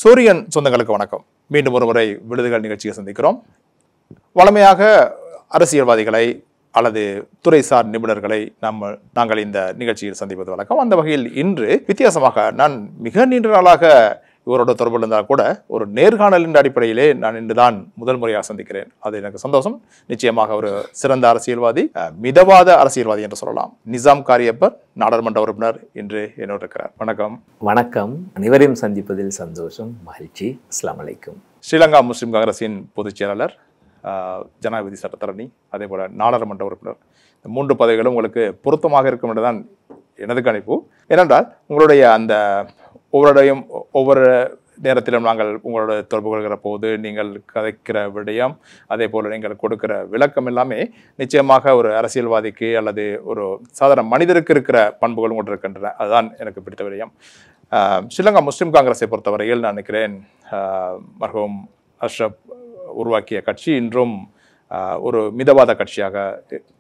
சூரியன் சொந்தங்களுக்கு வணக்கம். மீண்டும் ஒரு முறை விடுதிகள் நிகழ்ச்சியை சந்திக்கிறோம். வழமையாக அரசியல்வாதிகளை அல்லது துறைசார் நிபுணர்களை நாங்கள் இந்த நிகழ்ச்சியில் சந்திப்பது வழக்கம். அந்த வகையில் இன்று வித்தியாசமாக நான் மிக நீண்ட நாளாக இவரோட தொடர்பு இருந்தால் கூட ஒரு நேர்காணலின் அடிப்படையிலே நான் இன்றுதான் முதல் முறையாக சந்திக்கிறேன். அது எனக்கு சந்தோஷம். நிச்சயமாக ஒரு சிறந்த அரசியல்வாதி, மிதவாத அரசியல்வாதி என்று சொல்லலாம். நிசாம் காரியப்பர், நாடாளுமன்ற உறுப்பினர், இன்று என்னோடு இருக்கிறார். வணக்கம். வணக்கம். அனைவரையும் சந்திப்பதில் சந்தோஷம், மகிழ்ச்சி. அஸ்ஸலாமு அலைக்கும். ஸ்ரீலங்கா முஸ்லிம் காங்கிரஸின் பொதுச் செயலாளர், ஜனாதிபதி சட்டத்தரணி, அதே போல நாடாளுமன்ற உறுப்பினர். இந்த 3 பதவிகளும் உங்களுக்கு பொருத்தமாக இருக்கும் என்றுதான் எனது கணிப்பு. ஏனென்றால் உங்களுடைய அந்த ஒவ்வொரு நேரத்திலும் நாங்கள் உங்களோட தொடர்பு கொள்கிற போது நீங்கள் கதைக்கிற விடயம், அதே போல் நீங்கள் கொடுக்கிற விளக்கம் எல்லாமே நிச்சயமாக ஒரு அரசியல்வாதிக்கு அல்லது ஒரு சாதாரண மனிதருக்கு இருக்கிற பண்புகள் கொண்டு இருக்கின்றன. அதுதான் எனக்கு பிடித்த விடயம். ஸ்ரீலங்கா முஸ்லிம் காங்கிரஸை பொறுத்தவரையில் நான் நினைக்கிறேன் மர்ஹூம் அஷ்ரப் உருவாக்கிய கட்சி இன்றும் ஒரு மிதவாத கட்சியாக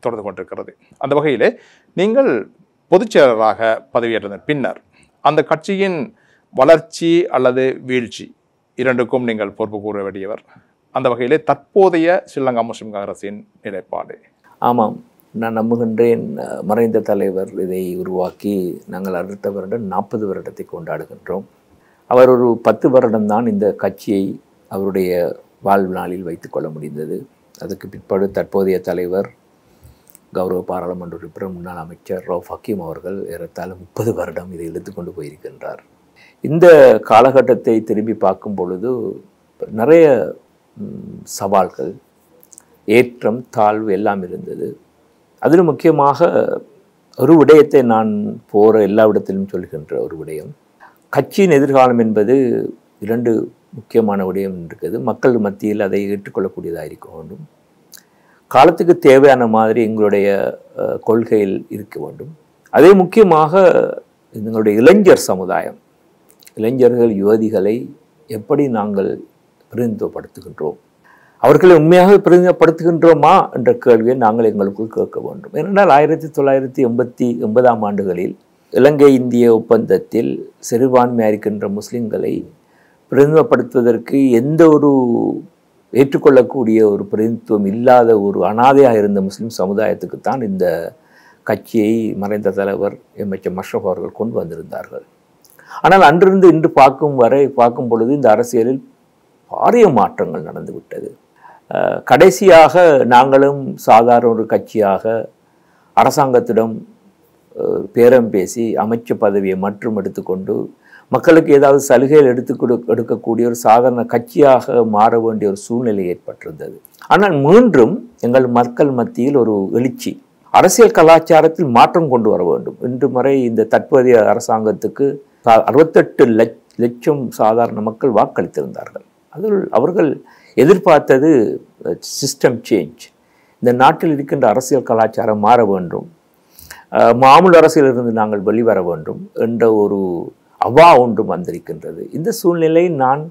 தொடர்ந்து கொண்டிருக்கிறது. அந்த வகையிலே நீங்கள் பொதுச் செயலராக பதவியேற்ற பின்னர் அந்த கட்சியின் வளர்ச்சி அல்லது வீழ்ச்சி இரண்டுக்கும் நீங்கள் பொறுப்பு கூற வேண்டியவர். அந்த வகையிலே தற்போதைய ஸ்ரீலங்கா முஸ்லிம் காங்கிரஸின் நிலைப்பாடு. ஆமாம், நான் நம்புகின்றேன். மறைந்த தலைவர் இதை உருவாக்கி நாங்கள் அடுத்த வருடம் 40 வருடத்தை கொண்டாடுகின்றோம். அவர் ஒரு 10 வருடம்தான் இந்த கட்சியை அவருடைய வாழ்நாளில் வைத்துக்கொள்ள முடிந்தது. அதுக்கு பிற்பாடு தற்போதைய தலைவர் கௌரவ பாராளுமன்ற உறுப்பினர் முன்னாள் அமைச்சர் ரவுஃப் ஹக்கீம் அவர்கள் ஏறத்தாழ 30 வருடம் இதை இழுத்துக்கொண்டு போயிருக்கின்றார். இந்த காலகட்டத்தை திரும்பி பார்க்கும் பொழுது நிறைய சவால்கள், ஏற்றம் தாழ்வு எல்லாம் இருந்தது. அதில் முக்கியமாக ஒரு விடயத்தை நான் போகிற எல்லா இடத்திலும் சொல்கின்ற ஒரு விடயம், கட்சியின் எதிர்காலம் என்பது 2 முக்கியமான விடயம் இருக்குது. மக்கள் மத்தியில் அதை ஏற்றுக்கொள்ளக்கூடியதாக இருக்க வேண்டும். காலத்துக்கு தேவையான மாதிரி எங்களுடைய கொள்கையில் இருக்க வேண்டும். அதே முக்கியமாக எங்களுடைய இளைஞர் சமுதாயம், இளைஞர்கள் யுவதிகளை எப்படி நாங்கள் பிரதிநிதித்துவப்படுத்துகின்றோம், அவர்களை உண்மையாக பிரதிநிதிப்படுத்துகின்றோமா என்ற கேள்வியை நாங்கள் எங்களுக்குள் கேட்க வேண்டும். ஏனென்றால் 1989ஆம் ஆண்டுகளில் இலங்கை இந்திய ஒப்பந்தத்தில் சிறுபான்மையாக இருக்கின்ற முஸ்லிம்களை பிரதிநிதிப்படுத்துவதற்கு எந்த ஒரு ஏற்றுக்கொள்ளக்கூடிய ஒரு பிரதிநிதித்துவம் இல்லாத ஒரு அனாதையாக இருந்த முஸ்லிம் சமுதாயத்துக்குத்தான் இந்த கட்சியை மறைந்த தலைவர் எம்.எச்.எம். அஷ்ரப் அவர்கள் கொண்டு வந்திருந்தார்கள். ஆனால் அன்றிருந்து இன்று பார்க்கும் பொழுது இந்த அரசியலில் பாரிய மாற்றங்கள் நடந்துவிட்டது. கடைசியாக நாங்களும் சாதாரண ஒரு கட்சியாக அரசாங்கத்திடம் பேரம் பேசி அமைச்சு பதவியை மற்றும் எடுத்துக்கொண்டு மக்களுக்கு ஏதாவது சலுகைகள் எடுக்கக்கூடிய ஒரு சாதாரண கட்சியாக மாற வேண்டிய ஒரு சூழ்நிலை ஏற்பட்டிருந்தது. ஆனால் மீண்டும் எங்கள் மக்கள் மத்தியில் ஒரு எழுச்சி, அரசியல் கலாச்சாரத்தில் மாற்றம் கொண்டு வர வேண்டும். இன்று வரை இந்த தற்போதைய அரசாங்கத்துக்கு 68 லட்சம் சாதாரண மக்கள் வாக்களித்திருந்தார்கள். அதில் அவர்கள் எதிர்பார்த்தது சிஸ்டம் சேஞ்ச். இந்த நாட்டில் இருக்கின்ற அரசியல் கலாச்சாரம் மாற வேண்டும், மாமூல் அரசியலிருந்து நாங்கள் வெளிவர வேண்டும் என்ற ஒரு அவா ஒன்று வந்திருக்கின்றது. இந்த சூழ்நிலை நான்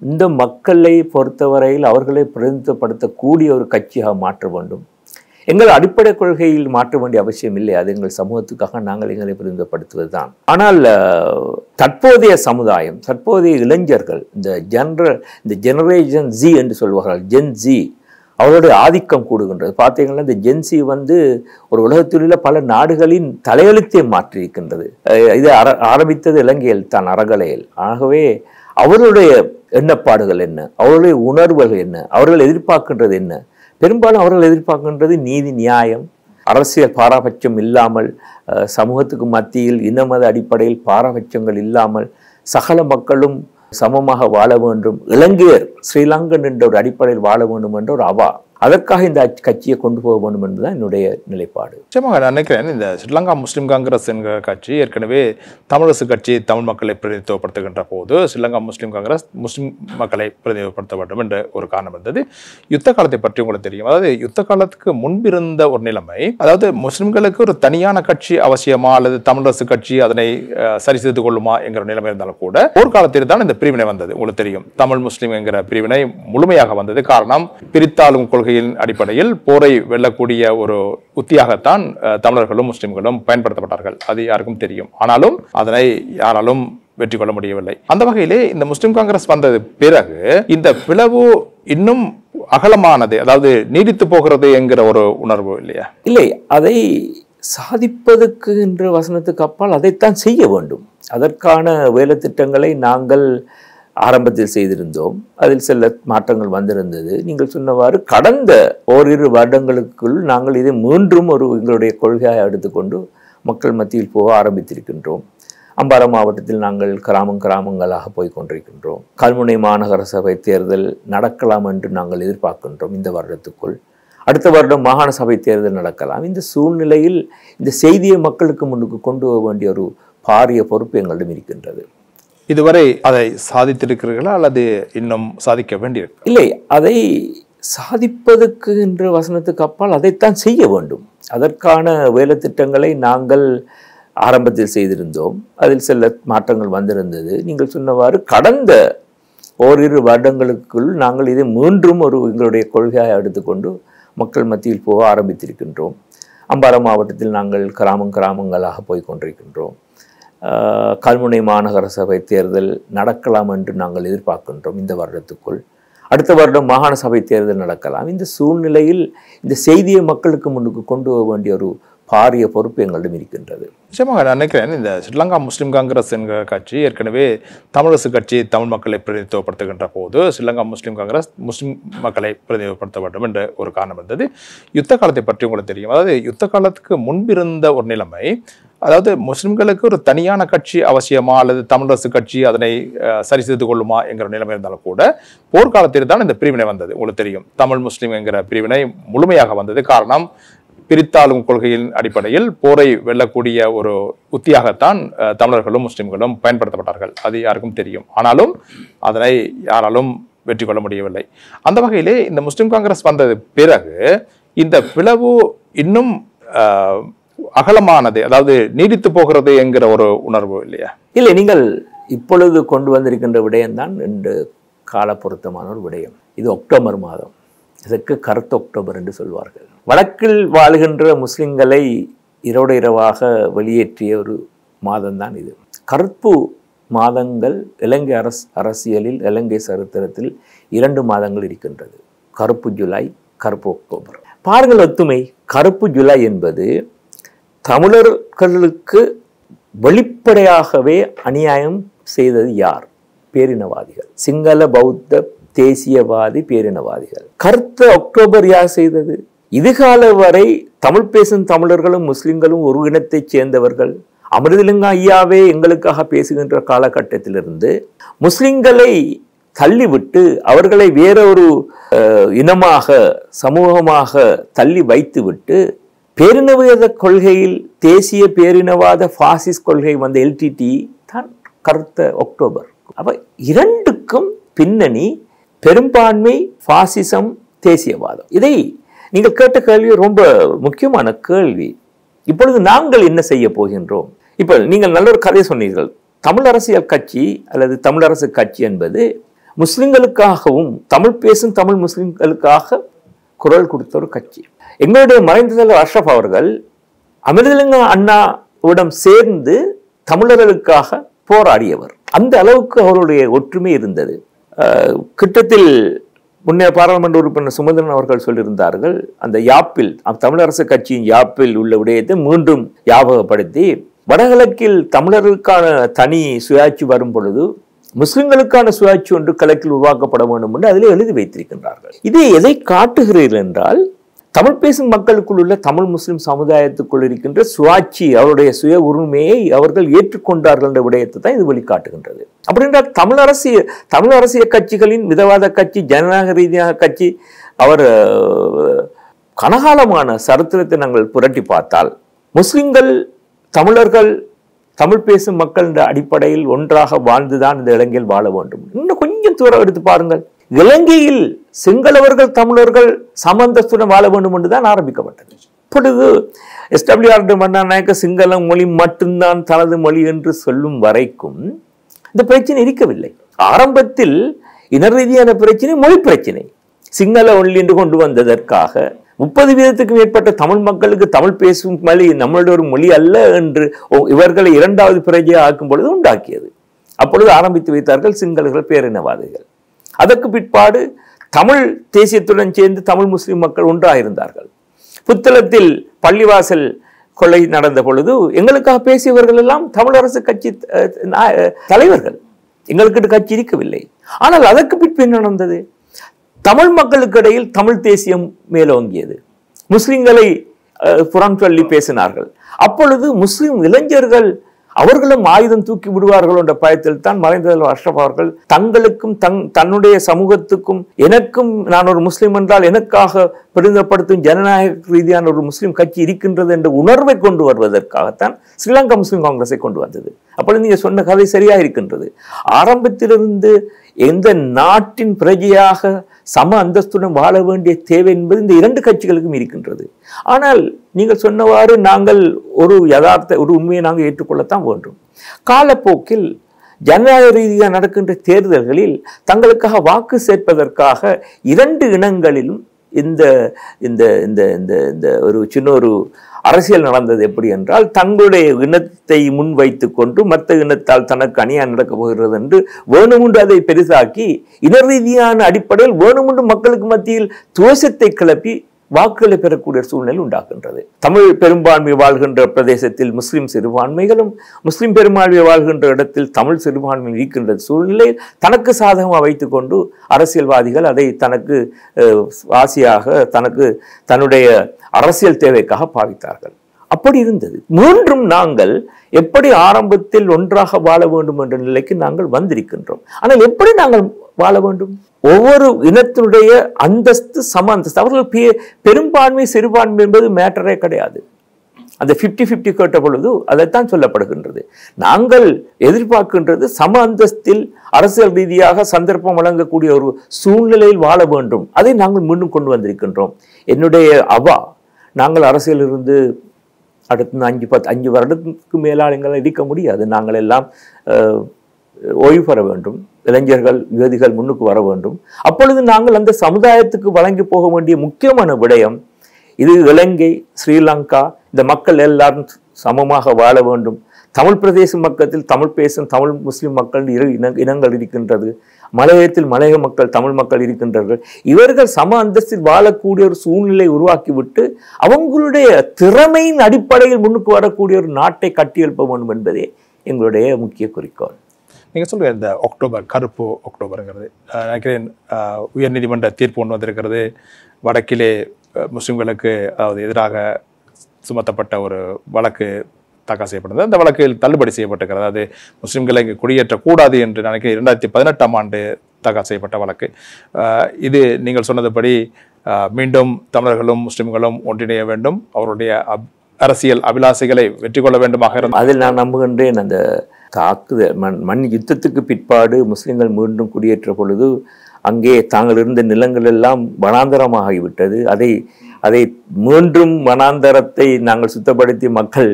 இந்த மக்களை பொறுத்தவரையில் அவர்களை பிரதிநிதித்துவப்படுத்தக்கூடிய ஒரு கட்சியாக மாற்ற வேண்டும். எங்கள் அடிப்படை கொள்கையில் மாற்ற வேண்டிய அவசியம் இல்லை. அது எங்கள் சமூகத்துக்காக நாங்கள் எங்களை பிரதிநிதிப்படுத்துவது தான். ஆனால் தற்போதைய சமுதாயம், தற்போதைய இளைஞர்கள், இந்த ஜெனரேஷன் ஜி என்று சொல்வார்கள், ஜென் ஜி, அவருடைய ஆதிக்கம் கூடுகின்றது. பார்த்தீங்கன்னா இந்த ஜென்சி ஒரு உலகத்தில் உள்ள பல நாடுகளின் தலையெழுத்தை மாற்றியிருக்கின்றது. இது ஆரம்பித்தது இலங்கையில் தான், அறகலையில். ஆகவே அவர்களுடைய எண்ணப்பாடுகள் என்ன, அவர்களுடைய உணர்வுகள் என்ன, அவர்கள் எதிர்பார்க்கின்றது என்ன? பெரும்பாலும் அவர்கள் எதிர்பார்க்கின்றது நீதி, நியாயம், அரசியல் பாரபட்சம் இல்லாமல், சமூகத்துக்கு மத்தியில் இனமத அடிப்படையில் பாரபட்சங்கள் இல்லாமல் சகல மக்களும் சமமாக வாழ வேண்டும், இலங்கையர் ஸ்ரீலங்கன் என்ற ஒரு அடிப்படையில் வாழ வேண்டும் என்ற ஒரு அவா. அதற்காக இந்த கட்சியை கொண்டு போக வேண்டும் என்பதுதான் என்னுடைய நிலைப்பாடு. நிச்சயமாக நான் நினைக்கிறேன் இந்த ஸ்ரீலங்கா முஸ்லிம் காங்கிரஸ் என்கிற கட்சி ஏற்கனவே தமிழரசு கட்சி தமிழ் மக்களை பிரதிநிதித்துவப்படுத்துகின்ற போது ஸ்ரீலங்கா முஸ்லிம் காங்கிரஸ் முஸ்லிம் மக்களை பிரதிநிதித்துவப்படுத்த வேண்டும் என்ற ஒரு காரணம் இருந்தது. யுத்த காலத்தை பற்றி உங்களுக்கு தெரியும். அதாவது யுத்த காலத்துக்கு முன்பிருந்த ஒரு நிலைமை, அதாவது முஸ்லிம்களுக்கு ஒரு தனியான கட்சி அவசியமா அல்லது தமிழரசு கட்சி அதனை சரி செய்து கொள்ளுமா என்கிற நிலைமை இருந்தாலும் கூட போர்க்காலத்தில் தான் இந்த பிரிவினை வந்தது. உங்களுக்கு தெரியும், தமிழ் முஸ்லிம் என்கிற பிரிவினை முழுமையாக வந்தது. காரணம், பிரித்தாளும் கொள்கையின் அடிப்படையில் போரை வெல்லக்கூடிய ஒரு உத்தியாகத்தான் தமிழர்களும் முஸ்லிம்களும் பயன்படுத்தப்பட்டார்கள். அது யாருக்கும் தெரியும். ஆனாலும் அதனை யாராலும் வெற்றி கொள்ள முடியவில்லை. அந்த வகையிலே இந்த முஸ்லிம் காங்கிரஸ் வந்தது பிறகு இந்த பிளவு இன்னும் அகலமானது, அதாவது நீடித்து போகிறது என்கிற ஒரு உணர்வு இல்லையா? இல்லை, அதை சாதிப்பதற்கு என்ற வசனத்துக்கு அப்பால் அதைத்தான் செய்ய வேண்டும். அதற்கான வேலை திட்டங்களை நாங்கள் ஆரம்பத்தில் செய்திருந்தோம். அதில் சில மாற்றங்கள் வந்திருந்தது. நீங்கள் சொன்னவாறு கடந்த ஓரிரு வருடங்களுக்குள் நாங்கள் இதை மீண்டும் எங்களுடைய கொள்கையை எடுத்துக்கொண்டு மக்கள் மத்தியில் போக ஆரம்பித்திருக்கின்றோம். அம்பாறை மாவட்டத்தில் நாங்கள் கிராமங்களாக போய் கொண்டிருக்கின்றோம். கல்முனை மாநகர சபை தேர்தல் நடக்கலாம் என்று நாங்கள் எதிர்பார்க்கின்றோம் இந்த வருடத்துக்குள். அடுத்த வருடம் மாகாண சபை தேர்தல் நடக்கலாம். இந்த சூழ்நிலையில் இந்த செய்தியை மக்களுக்கு முன்னுக்கு கொண்டு போக வேண்டிய ஒரு பாரிய பொறுப்பு எங்களிடம் இருக்கின்றது. இதுவரை அதை சாதித்திருக்கிறீர்களா அல்லது இன்னும் சாதிக்க வேண்டியிருக்கு? இல்லை, அதை சாதிப்பதற்கு என்ற வசனத்துக்கு அப்பால் அதைத்தான் செய்ய வேண்டும். அதற்கான வேலை திட்டங்களை நாங்கள் ஆரம்பத்தில் செய்திருந்தோம். அதில் சில மாற்றங்கள் வந்திருந்தது. நீங்கள் சொன்னவாறு கடந்த ஓரிரு வருடங்களுக்குள் நாங்கள் இதை மீண்டும் எங்களுடைய கொள்கையை எடுத்துக்கொண்டு மக்கள் மத்தியில் போக ஆரம்பித்திருக்கின்றோம். அம்பாறை மாவட்டத்தில் நாங்கள் கிராமங்களாக போய் கொண்டிருக்கின்றோம். கல்முனை மாநகர சபை தேர்தல் நடக்கலாம் என்று நாங்கள் எதிர்பார்க்கின்றோம் இந்த வருடத்துக்குள். அடுத்த வருடம் மாகாண சபை தேர்தல் நடக்கலாம். இந்த சூழ்நிலையில் இந்த செய்தியை மக்களுக்கு முன்னுக்கு கொண்டு போக வேண்டிய ஒரு பாரிய பொறுப்பு எங்களிடம் இருக்கின்றது. நிச்சயமாக நான் நினைக்கிறேன், இந்த ஸ்ரீலங்கா முஸ்லிம் காங்கிரஸ் என்கிற கட்சி ஏற்கனவே தமிழரசு கட்சி தமிழ் மக்களை பிரதிநிதித்துவப்படுத்துகின்ற போது ஸ்ரீலங்கா முஸ்லிம் காங்கிரஸ் முஸ்லிம் மக்களை பிரதிநிதித்துவப்படுத்த வேண்டும் என்ற ஒரு காரணம் இருந்தது. யுத்த காலத்தை பற்றி உங்களுக்கு தெரியும். அதாவது யுத்த காலத்துக்கு முன்பிருந்த ஒரு நிலைமை, அதாவது முஸ்லிம்களுக்கு ஒரு தனியான கட்சி அவசியமா அல்லது தமிழரசு கட்சி அதனை சரி செய்து கொள்ளுமா என்கிற நிலைமை இருந்தாலும் கூட போர்க்காலத்தில் தான் இந்த பிரிவினை வந்தது. உங்களுக்கு தெரியும், தமிழ் முஸ்லிம் என்கிற பிரிவினை முழுமையாக வந்தது. காரணம், பிரித்தாளும் கொள்கையின் அடிப்படையில் போரை வெல்லக்கூடிய ஒரு உத்தியாகத்தான் தமிழர்களும் முஸ்லிம்களும் பயன்படுத்தப்பட்டார்கள். அது யாருக்கும் தெரியும். ஆனாலும் அதனை யாராலும் வெற்றி கொள்ள முடியவில்லை. அந்த வகையிலே இந்த முஸ்லிம் காங்கிரஸ் வந்தது பிறகு இந்த பிளவு இன்னும் அகலமானது, அதாவது நீடித்து போகிறது என்கிற ஒரு உணர்வு இல்லையா? இல்லை, நீங்கள் இப்பொழுது கொண்டு வந்திருக்கின்ற விடயம்தான் ரெண்டு கால பொருத்தமான ஒரு விடயம். இது அக்டோபர் மாதம். இதற்கு கருத்து அக்டோபர் என்று சொல்வார்கள். வடக்கில் வாழுகின்ற முஸ்லிம்களை இரவோடு இரவாக வெளியேற்றிய ஒரு மாதம்தான் இது. கருப்பு மாதங்கள் இலங்கை அரசியலில் இலங்கை சரித்திரத்தில் 2 மாதங்கள் இருக்கின்றது. கருப்பு ஜூலை, கருப்பு அக்டோபர். பாருங்கள் ஒத்துமை. கருப்பு ஜூலை என்பது தமிழர்களுக்கு வெளிப்படையாகவே அநியாயம் செய்தது யார்? பேரினவாதிகள், சிங்கள பௌத்த தேசியவாதி பேரினவாதிகள். கருத்த அக்டோபர் யார் செய்தது? இதுகால வரை தமிழ் பேசும் தமிழர்களும் முஸ்லிம்களும் ஒரு இனத்தைச் சேர்ந்தவர்கள். அமிர்தலிங்க ஐயாவே எங்களுக்காக பேசுகின்ற காலகட்டத்திலிருந்து முஸ்லிம்களை தள்ளிவிட்டு அவர்களை வேறொரு இனமாக சமூகமாக தள்ளி வைத்துவிட்டு பேரினவாத கொள்கையில் தேசிய பேரினவாத பாசிஸ்ட் கொள்கை வந்த எல்டிடி தான் கருத்த அக்டோபர். அப்ப இரண்டுக்கும் பின்னணி பெரும்பான்மை பாசிசம், தேசியவாதம். இதை நீங்கள் கேட்ட கேள்வி ரொம்ப முக்கியமான கேள்வி. இப்பொழுது நாங்கள் என்ன செய்ய போகின்றோம்? இப்போ நீங்கள் நல்ல ஒரு கதை சொன்னீர்கள். தமிழ் அரசியல் கட்சி அல்லது தமிழரசு கட்சி என்பது முஸ்லிம்களுக்காகவும் தமிழ் பேசும் தமிழ் முஸ்லிம்களுக்காக குரல் கொடுத்த ஒரு கட்சி. எங்களுடைய மறைந்த தலைவர் அஷ்ரப் அவர்கள் அமிர்தலிங்க அண்ணாவிடம் சேர்ந்து தமிழர்களுக்காக போராடியவர். அந்த அளவுக்கு அவருடைய ஒற்றுமை இருந்தது. கிட்டத்தில் முன்னே பாராளுமன்ற உறுப்பினர் சுமந்திரன் அவர்கள் சொல்லியிருந்தார்கள், அந்த யாப்பில் தமிழரசு கட்சியின் யாப்பில் உள்ள விடயத்தை மீண்டும் ஞாபகப்படுத்தி, வடகிழக்கில் தமிழர்களுக்கான தனி சுயாட்சி வரும் பொழுது முஸ்லிம்களுக்கான சுயாட்சி ஒன்று கிழக்கில் உருவாக்கப்பட வேண்டும் என்று அதில் எழுதி வைத்திருக்கின்றார்கள். இது எதை காட்டுகிறீர்கள் என்றால், தமிழ் பேசும் மக்களுக்குள் உள்ள தமிழ் முஸ்லிம் சமுதாயத்துக்குள் இருக்கின்ற சுயாட்சி, அவருடைய சுய உரிமையை அவர்கள் ஏற்றுக்கொண்டார்கள் என்ற விடயத்தை தான் இது வெளிக்காட்டுகின்றது. அப்படின்றால் தமிழ் அரசியல் கட்சிகளின் மிதவாத கட்சி, ஜனநாயக ரீதியாக கட்சி, அவர் கனகாலமான சரித்திரத்தை நாங்கள் புரட்டி பார்த்தால் முஸ்லிம்கள் தமிழர்கள் தமிழ் பேசும் மக்கள் என்ற அடிப்படையில் ஒன்றாக வாழ்ந்துதான் இந்த இலங்கையில் வாழ வேண்டும். இன்னும் கொஞ்சம் தூரம் எடுத்து பாருங்கள். இலங்கையில் சிங்களவர்கள் தமிழர்கள் சமந்தத்துடன் வாழ வேண்டும் என்றுதான் ஆரம்பிக்கப்பட்டது. இப்பொழுது எஸ்டபிள்யூஆர் மன்னாநாயக்க சிங்களம் மொழி மட்டும்தான் தனது மொழி என்று சொல்லும் வரைக்கும் இந்த பிரச்சனை இருக்கவில்லை. ஆரம்பத்தில் இன ரீதியான பிரச்சனை மொழி பிரச்சனை. சிங்கள ஒளி என்று கொண்டு வந்ததற்காக 30% மேற்பட்ட தமிழ் மக்களுக்கு தமிழ் பேசும் மொழி நம்மளுடைய ஒரு மொழி அல்ல என்று இவர்களை இரண்டாவது பிரஜையை ஆக்கும் பொழுது உண்டாக்கியது. அப்பொழுது ஆரம்பித்து வைத்தார்கள் சிங்களர்கள் பேரினவாதிகள். அதற்கு பிற்பாடு தமிழ் தேசியத்துடன் சேர்ந்து தமிழ் முஸ்லிம் மக்கள் ஒன்றாயிருந்தார்கள். புத்தளத்தில் பள்ளிவாசல் கொலை நடந்த பொழுது எங்களுக்காக பேசியவர்கள் எல்லாம் தமிழரசு கட்சி தலைவர்கள். எங்களுக்கு கட்சி இருக்கவில்லை. ஆனால் அதற்கு பின்பு என்ன நடந்தது? தமிழ் மக்களுக்கு இடையில் தமிழ் தேசியம் மேலோங்கியது. முஸ்லிம்களை புறம் சொல்லி பேசினார்கள். அப்பொழுது முஸ்லிம் இளைஞர்கள் அவர்களும் ஆயுதம் தூக்கி விடுவார்கள் என்ற பயத்தில் தான் மறைந்த அஷ்ரப் அவர்கள் தங்களுக்கும் தன்னுடைய சமூகத்துக்கும் எனக்கும் நான் ஒரு முஸ்லிம் என்றால் எனக்காக பெருமைப்படுத்தும் ஜனநாயக ரீதியான ஒரு முஸ்லிம் கட்சி இருக்கின்றது என்ற உணர்வை கொண்டு வருவதற்காகத்தான் ஸ்ரீலங்கா முஸ்லிம் காங்கிரஸை கொண்டு வந்தது. அப்பொழுது நீங்க சொன்ன கதை சரியாக இருக்கின்றது. ஆரம்பத்திலிருந்து எந்த நாட்டின் பிரஜையாக சம அந்தஸ்துடன் வாழ வேண்டிய தேவை என்பது இந்த இரண்டு கட்சிகளுக்கும் இருக்கின்றது. ஆனால் நீங்கள் சொன்னவாறு நாங்கள் ஒரு உண்மையை நாங்கள் ஏற்றுக்கொள்ளத்தான் வேண்டும். காலப்போக்கில் ஜனநாயக ரீதியாக நடக்கின்ற தேர்தல்களில் தங்களுக்காக வாக்கு சேர்ப்பதற்காக இரண்டு இனங்களிலும் இந்த இந்த இந்த இந்த இந்த ஒரு சின்ன ஒரு அரசியல் நடந்தது. எப்படி என்றால் தங்களுடைய இனத்தை முன்வைத்து கொண்டு மற்ற இனத்தால் தனக்கு அநியாயம் நடக்கப் போகிறது என்று வேணுமுண்டு அதை பெரிதாக்கி இன ரீதியான அடிப்படையில் வேணுமுண்டு மக்களுக்கு மத்தியில் துவேஷத்தை கிளப்பி வாக்குகளை பெறக்கூடிய சூழ்நிலை உண்டாக்குகின்றது. தமிழ் பெரும்பான்மை வாழ்கின்ற பிரதேசத்தில் முஸ்லிம் சிறுபான்மைகளும் முஸ்லிம் பெரும்பான்மை வாழ்கின்ற இடத்தில் தமிழ் சிறுபான்மை இருக்கின்ற சூழ்நிலை தனக்கு சாதகமாக வைத்துக் கொண்டு அரசியல்வாதிகள் அதை தனக்கு ஆசையாக தன்னுடைய அரசியல் தேவைக்காக பாவித்தார்கள். அப்படி இருந்தது. மீண்டும் நாங்கள் எப்படி ஆரம்பத்தில் ஒன்றாக வாழ வேண்டும் என்ற நிலைக்கு நாங்கள் வந்திருக்கின்றோம். ஆனால் எப்படி நாங்கள் வாழ வேண்டும்? ஒவ்வொரு இனத்தினுடைய அந்தஸ்து சம அந்தஸ்து. அவர்கள் பெரும்பான்மை சிறுபான்மை என்பது மேட்டரே கிடையாது. அந்த 50-50 கேட்ட பொழுது அதைத்தான் சொல்லப்படுகின்றது. நாங்கள் எதிர்பார்க்கின்றது சம அந்தஸ்தில் அரசியல் ரீதியாக சந்தர்ப்பம் வழங்கக்கூடிய ஒரு சூழ்நிலையில் வாழ வேண்டும். அதை நாங்கள் மீண்டும் கொண்டு வந்திருக்கின்றோம். என்னுடைய நாங்கள் அரசியல் இருந்து அடுத்த 5 வருடத்துக்கு மேலால் எங்களால் இருக்க முடியாது. நாங்கள் எல்லாம் ஓய்வு பெற வேண்டும். இளைஞர்கள் யுவதிகள் முன்னுக்கு வர வேண்டும். அப்பொழுது நாங்கள் அந்த சமுதாயத்துக்கு வழங்கி போக வேண்டிய முக்கியமான விடயம் இது. இலங்கை, ஸ்ரீலங்கா இந்த மக்கள் எல்லாரும் சமமாக வாழ வேண்டும். தமிழ் பிரதேச மக்கத்தில் தமிழ் பேசும் தமிழ் முஸ்லிம் மக்கள் இனங்கள் இருக்கின்றது. மலையத்தில் மலையக மக்கள் தமிழ் மக்கள் இருக்கின்றார்கள். இவர்கள் சம அந்தஸ்தில் வாழக்கூடிய ஒரு சூழ்நிலை உருவாக்கிவிட்டு அவங்களுடைய திறமையின் அடிப்படையில் முன்னுக்கு வரக்கூடிய ஒரு நாட்டை கட்டியெழுப்ப வேண்டும் என்பதே எங்களுடைய முக்கிய குறிக்கோள். நீங்கள் சொல்கிற இந்த கருப்பு அக்டோபருங்கிறது நினைக்கிறேன் உயர்நீதிமன்ற தீர்ப்பு ஒன்று வந்திருக்கிறது. வடக்கிலே முஸ்லிம்களுக்கு எதிராக சுமத்தப்பட்ட ஒரு வழக்கு தாக்கல் செய்யப்பட்டது. அந்த வழக்கில் தள்ளுபடி செய்யப்பட்டிருக்கிறது. அதாவது முஸ்லிம்களை இங்கு குடியேற்றக்கூடாது என்று நினைக்கிறேன் 2018ஆம் ஆண்டு தாக்கல் செய்யப்பட்ட வழக்கு. இது நீங்கள் சொன்னதுபடி மீண்டும் தமிழர்களும் முஸ்லிம்களும் ஒன்றிணைய வேண்டும், அவருடைய அரசியல் அபிலாசைகளை வெற்றி கொள்ள வேண்டுமாக இருந்தது. அதில் நான் நம்புகின்றேன். அந்த தாக்குதல் மண் யுத்தத்துக்கு பிற்பாடு முஸ்லிம்கள் மீண்டும் குடியேற்ற பொழுது அங்கே தாங்கள் இருந்த நிலங்கள் எல்லாம் வனாந்தரமாகிவிட்டது. அதை மீண்டும் வனாந்தரத்தை நாங்கள் சுத்தப்படுத்தி மக்கள்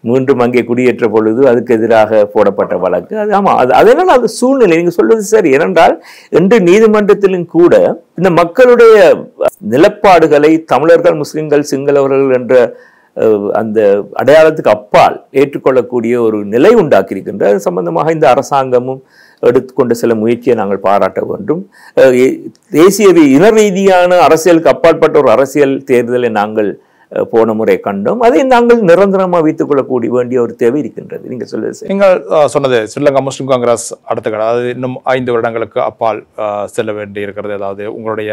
மீண்டும் அங்கே குடியேற்ற பொழுது அதுக்கு எதிராக போடப்பட்ட வழக்கு அது. ஆமாம், அதனால் அது சூழ்நிலை நீங்கள் சொல்வது சரி. ஏனென்றால் இன்று நீதிமன்றத்திலும் கூட இந்த மக்களுடைய நிலப்பாடுகளை தமிழர்கள் முஸ்லிம்கள் சிங்களவர்கள் என்ற அந்த அடையாளத்துக்கு அப்பால் ஏற்றுக்கொள்ளக்கூடிய ஒரு நிலை உண்டாக்கியிருக்கின்ற சம்பந்தமாக இந்த அரசாங்கமும் எடுத்துக்கொண்ட சில முயற்சியை நாங்கள் பாராட்ட வேண்டும். தேசிய இன ரீதியான அரசியலுக்கு அப்பாற்பட்ட ஒரு அரசியல் தேர்தலை நாங்கள் போன முறை கண்டோம். அதை நாங்கள் நிரந்தரமாக வைத்துக் கொள்ளக்கூடிய வேண்டிய ஒரு தேவை இருக்கின்றது. நீங்கள் சொல்லுது. நீங்கள் சொன்னது ஸ்ரீலங்கா முஸ்லிம் காங்கிரஸ் அடுத்த அதாவது இன்னும் 5 வருடங்களுக்கு அப்பால் செல்ல வேண்டி இருக்கிறது. அதாவது உங்களுடைய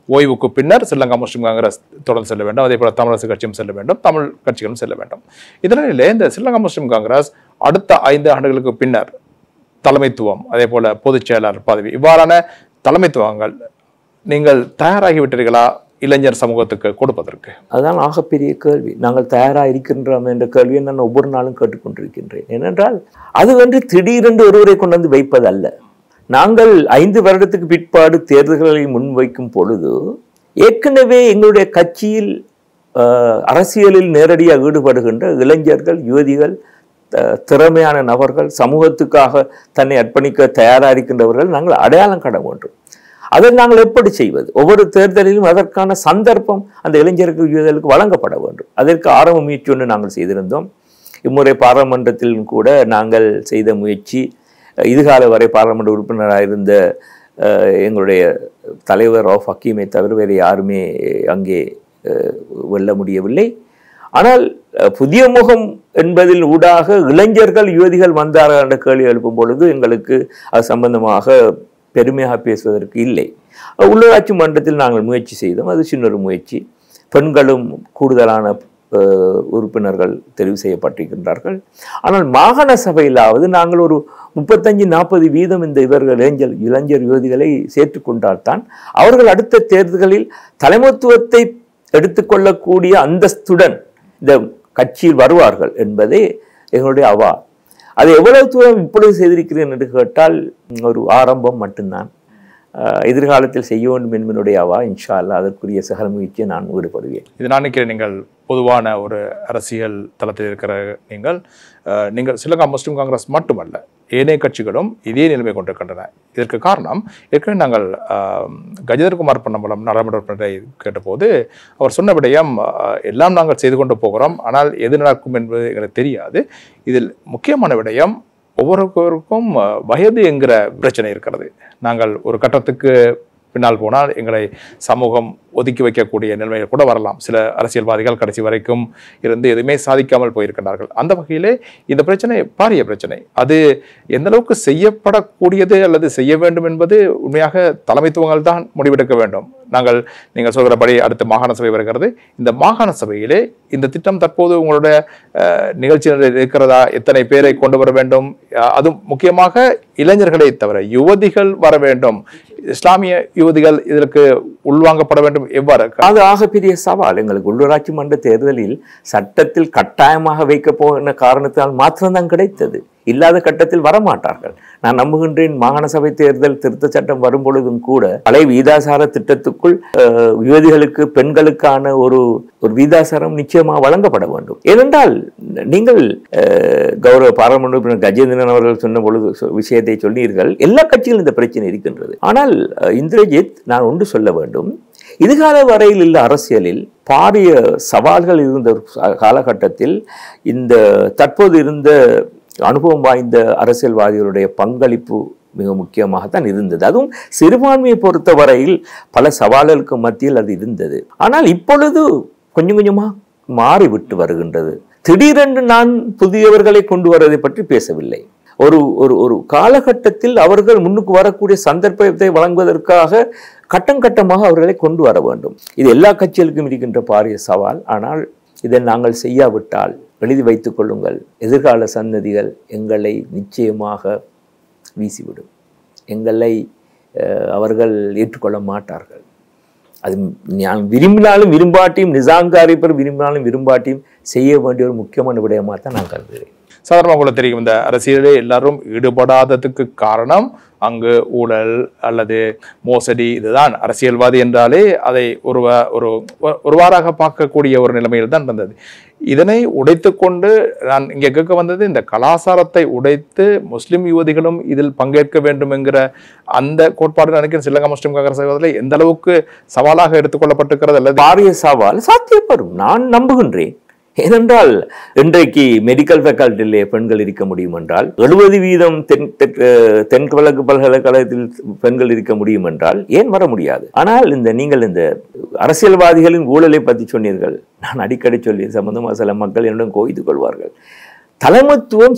ஓய்வுக்கு பின்னர் ஸ்ரீலங்கா முஸ்லிம் காங்கிரஸ் தொடர்ந்து செல்ல வேண்டும். அதே போல தமிழரசு கட்சியும் செல்ல வேண்டும், தமிழ் கட்சிகளும் செல்ல வேண்டும். இதனிலே இந்த ஸ்ரீலங்கா முஸ்லிம் காங்கிரஸ் அடுத்த 5 ஆண்டுகளுக்கு பின்னர் தலைமைத்துவம், அதே போல பொதுச் செயலாளர் பதவி, இவ்வாறான தலைமைத்துவங்கள் நீங்கள் தயாராகிவிட்டீர்களா இளைஞர் சமூகத்துக்கு கொடுப்பதற்கு? அதுதான் ஆகப்பெரிய கேள்வி. நாங்கள் தயாராக இருக்கின்றோம் என்ற கேள்வியை நான் ஒவ்வொரு நாளும் கேட்டுக்கொண்டிருக்கின்றேன். ஏனென்றால் அது திடீரென்று ஒருவரை கொண்டு வந்து வைப்பதல்ல. நாங்கள் 5 வருடத்துக்கு பிற்பாடு தேர்தல்களை முன்வைக்கும் பொழுது ஏற்கனவே எங்களுடைய கட்சியில் அரசியலில் நேரடியாக ஈடுபடுகின்ற இளைஞர்கள், யுவதிகள், திறமையான நபர்கள், சமூகத்துக்காக தன்னை அர்ப்பணிக்க தயாராக இருக்கின்றவர்கள் நாங்கள் அடையாளம் காண வேண்டும். அதை நாங்கள் எப்படி செய்வது? ஒவ்வொரு தேர்தலிலும் அதற்கான சந்தர்ப்பம் அந்த இளைஞர்கள் யுவதிகளுக்கு வழங்கப்பட வேண்டும். அதற்கு ஆரம்ப முயற்சி ஒன்று நாங்கள் செய்திருந்தோம். இம்முறை பாராளுமன்றத்திலும் கூட நாங்கள் செய்த முயற்சி இதுகால வரை பாராளுமன்ற உறுப்பினராக இருந்த எங்களுடைய தலைவர் ரவுஃப் ஹக்கீமை தவிர வேறு யாருமே அங்கே வெல்ல முடியவில்லை. ஆனால் புதிய முகம் என்பதில் ஊடாக இளைஞர்கள் யுவதிகள் வந்தார்கள் என்ற கேள்வி எழுப்பும் பொழுது எங்களுக்கு அது சம்பந்தமாக பெருமையாக பேசுவதற்கு இல்லை. உள்ளூராட்சி மன்றத்தில் நாங்கள் முயற்சி செய்தோம். அது சின்னொரு முயற்சி. பெண்களும் கூடுதலான உறுப்பினர்கள் தெரிவு செய்யப்பட்டிருக்கின்றார்கள். ஆனால் மாகாண சபையிலாவது நாங்கள் ஒரு 35-40% இந்த இளைஞர் யுவதிகளை சேர்த்துக்கொண்டால்தான் அவர்கள் அடுத்த தேர்தல்களில் தலைமைத்துவத்தை எடுத்துக்கொள்ளக்கூடிய அந்தஸ்துடன் இந்த கட்சியில் வருவார்கள் என்பதே எங்களுடைய அவா. அதை எவ்வளவு தூரம் இப்பொழுது செய்திருக்கிறேன் என்று கேட்டால் ஒரு ஆரம்பம் மட்டும்தான். எதிர்காலத்தில் செய்ய வேண்டும் என்பதனுடைய அவா. இன்ஷா அல்லாஹ் அதற்குரிய சகல முயற்சியை நான் ஈடுபடுவேன். இது நான் நினைக்கிறேன், நீங்கள் பொதுவான ஒரு அரசியல் தளத்தில் இருக்கிற நீங்கள் ஸ்ரீலங்கா முஸ்லிம் காங்கிரஸ் மட்டுமல்ல, ஏனைய கட்சிகளும் இதே நிலைமை கொண்டிருக்கின்றன. இதற்கு காரணம் ஏற்கனவே நாங்கள் கஜேந்திரகுமார் பொன்னம்பலம் நாடாளுமன்ற உறுப்பினரை கேட்டபோது அவர் சொன்ன விடயம், எல்லாம் நாங்கள் செய்து கொண்டு போகிறோம், ஆனால் எது நடக்கும் என்பது எங்களுக்கு தெரியாது. இதில் முக்கியமான விடயம், ஒவ்வொருவருக்கும் வயது என்கிற பிரச்சனை இருக்கிறது. நாங்கள் ஒரு கட்டத்துக்கு பின்னால் போனால் எங்களை சமூகம் ஒதுக்கி வைக்கக்கூடிய நிலைமையில் கூட வரலாம். சில அரசியல்வாதிகள் கடைசி வரைக்கும் இருந்து எதுவுமே சாதிக்காமல் போயிருக்கிறார்கள். அந்த வகையிலே இந்த பிரச்சனை பாரிய பிரச்சனை. அது எந்த அளவுக்கு செய்யப்படக்கூடியது அல்லது செய்ய வேண்டும் என்பது உண்மையாக தலைமைத்துவங்கள் தான் முடிவெடுக்க வேண்டும். நீங்கள் சொல்கிறபடி அடுத்த மாகாண சபை வருகிறது. இந்த மாகாண சபையிலே இந்த திட்டம் தற்போது உங்களுடைய நிகழ்ச்சியில் இருக்கிறதா? எத்தனை பேரை கொண்டு வர வேண்டும்? அது முக்கியமாக இளைஞர்களை தவிர யுவதிகள் வர வேண்டும். இஸ்லாமிய யுவதிகள் இதற்கு உள்வாங்கப்பட வேண்டும். எவ்வாறு? அது ஆகப்பெரிய சவால். எங்களுக்கு உள்ளூராட்சி மன்ற தேர்தலில் சட்டத்தில் கட்டாயமாக வைக்க போகிற காரணத்தால் மாத்திரம்தான் கிடைத்தது. இல்லாத கட்டத்தில் வரமாட்டார்கள். நான் நம்புகின்றேன், மாகாண சபை தேர்தல் திருத்த சட்டம் வரும் பொழுதும் கூட பழைய வீதாசார திட்டத்துக்குள் யுவதிகளுக்கு பெண்களுக்கான ஒரு வீதாசாரம் நிச்சயமாக வழங்கப்பட வேண்டும். ஏனென்றால் நீங்கள் கௌரவ பாராளுமன்ற உறுப்பினர் கஜேந்திரன் அவர்கள் சொன்ன பொழுது விஷயத்தை சொன்னீர்கள். எல்லா கட்சிகளும் இந்த பிரச்சனை இருக்கின்றது. ஆனால் இந்திரஜித், நான் ஒன்று சொல்ல வேண்டும். இதுகால வரையில் உள்ள அரசியலில் பாரிய சவால்கள் இருந்த காலகட்டத்தில் இந்த தற்போது இருந்த அனுபவம் வாய்ந்த அரசியல்வாதிகளுடைய பங்களிப்பு மிக முக்கியமாகத்தான் இருந்தது. அதுவும் சிறுபான்மையை பொறுத்த வரையில் பல சவால்களுக்கு மத்தியில் அது இருந்தது. ஆனால் இப்பொழுது கொஞ்சம் கொஞ்சமாக மாறிவிட்டு வருகின்றது. திடீரென்று நான் புதியவர்களை கொண்டு வருவதை பற்றி பேசவில்லை. ஒரு காலகட்டத்தில் அவர்கள் முன்னுக்கு வரக்கூடிய சந்தர்ப்பத்தை வழங்குவதற்காக கட்டம் கட்டமாக அவர்களை கொண்டு வர வேண்டும். இது எல்லா கட்சிகளுக்கும் இருக்கின்ற பாரிய சவால். ஆனால் இதை நாங்கள் செய்யாவிட்டால் எழுதி வைத்துக் கொள்ளுங்கள், எதிர்கால சந்ததிகள் எங்களை நிச்சயமாக வீசிவிடும். எங்களை அவர்கள் ஏற்றுக்கொள்ள மாட்டார்கள். அது நான் விரும்பினாலும் விரும்பாட்டியும், நிசாங்காரிப்பர் விரும்பினாலும் விரும்பாட்டியும் செய்ய வேண்டிய ஒரு முக்கியமான விடயமாக தான் நான் கருதுகிறேன். சாதாரணமாக உங்களுக்கு தெரியும், இந்த அரசியலே எல்லாரும் ஈடுபடாததுக்கு காரணம் அங்கு ஊழல் அல்லது மோசடி. இதுதான் அரசியல்வாதி என்றாலே அதை ஒருவாறாக பார்க்கக்கூடிய ஒரு நிலைமையில் தான் இருந்தது. இதனை உடைத்து கொண்டு நான் இங்கே கேட்க வந்தது, இந்த கலாச்சாரத்தை உடைத்து முஸ்லிம் யுவதிகளும் இதில் பங்கேற்க வேண்டும் என்கிற அந்த கோட்பாடு நினைக்கிறேன் ஸ்ரீலங்கா முஸ்லிம் காங்கிரஸ் எந்த அளவுக்கு சவாலாக எடுத்துக்கொள்ளப்பட்டிருக்கிறது அல்லது பாரிய சவால் சாத்தியப்படும் நான் நம்புகின்றேன். ஏனென்றால் இன்றைக்கு மெடிக்கல் ஃபேக்கல்ட்டிலே பெண்கள் இருக்க முடியும் என்றால் 70% தென்கிழக்கு பல்கலைக்கழகத்தில் பெண்கள் இருக்க முடியும் என்றால் ஏன் வர முடியாது? ஆனால் நீங்கள் இந்த அரசியல்வாதிகளின் ஊழலை பற்றி சொன்னீர்கள். நான் அடிக்கடி சொல்லி சம்பந்தமாக சில மக்கள் என்னிடம் கோவித்துக் கொள்வார்கள். தலைமைத்துவம்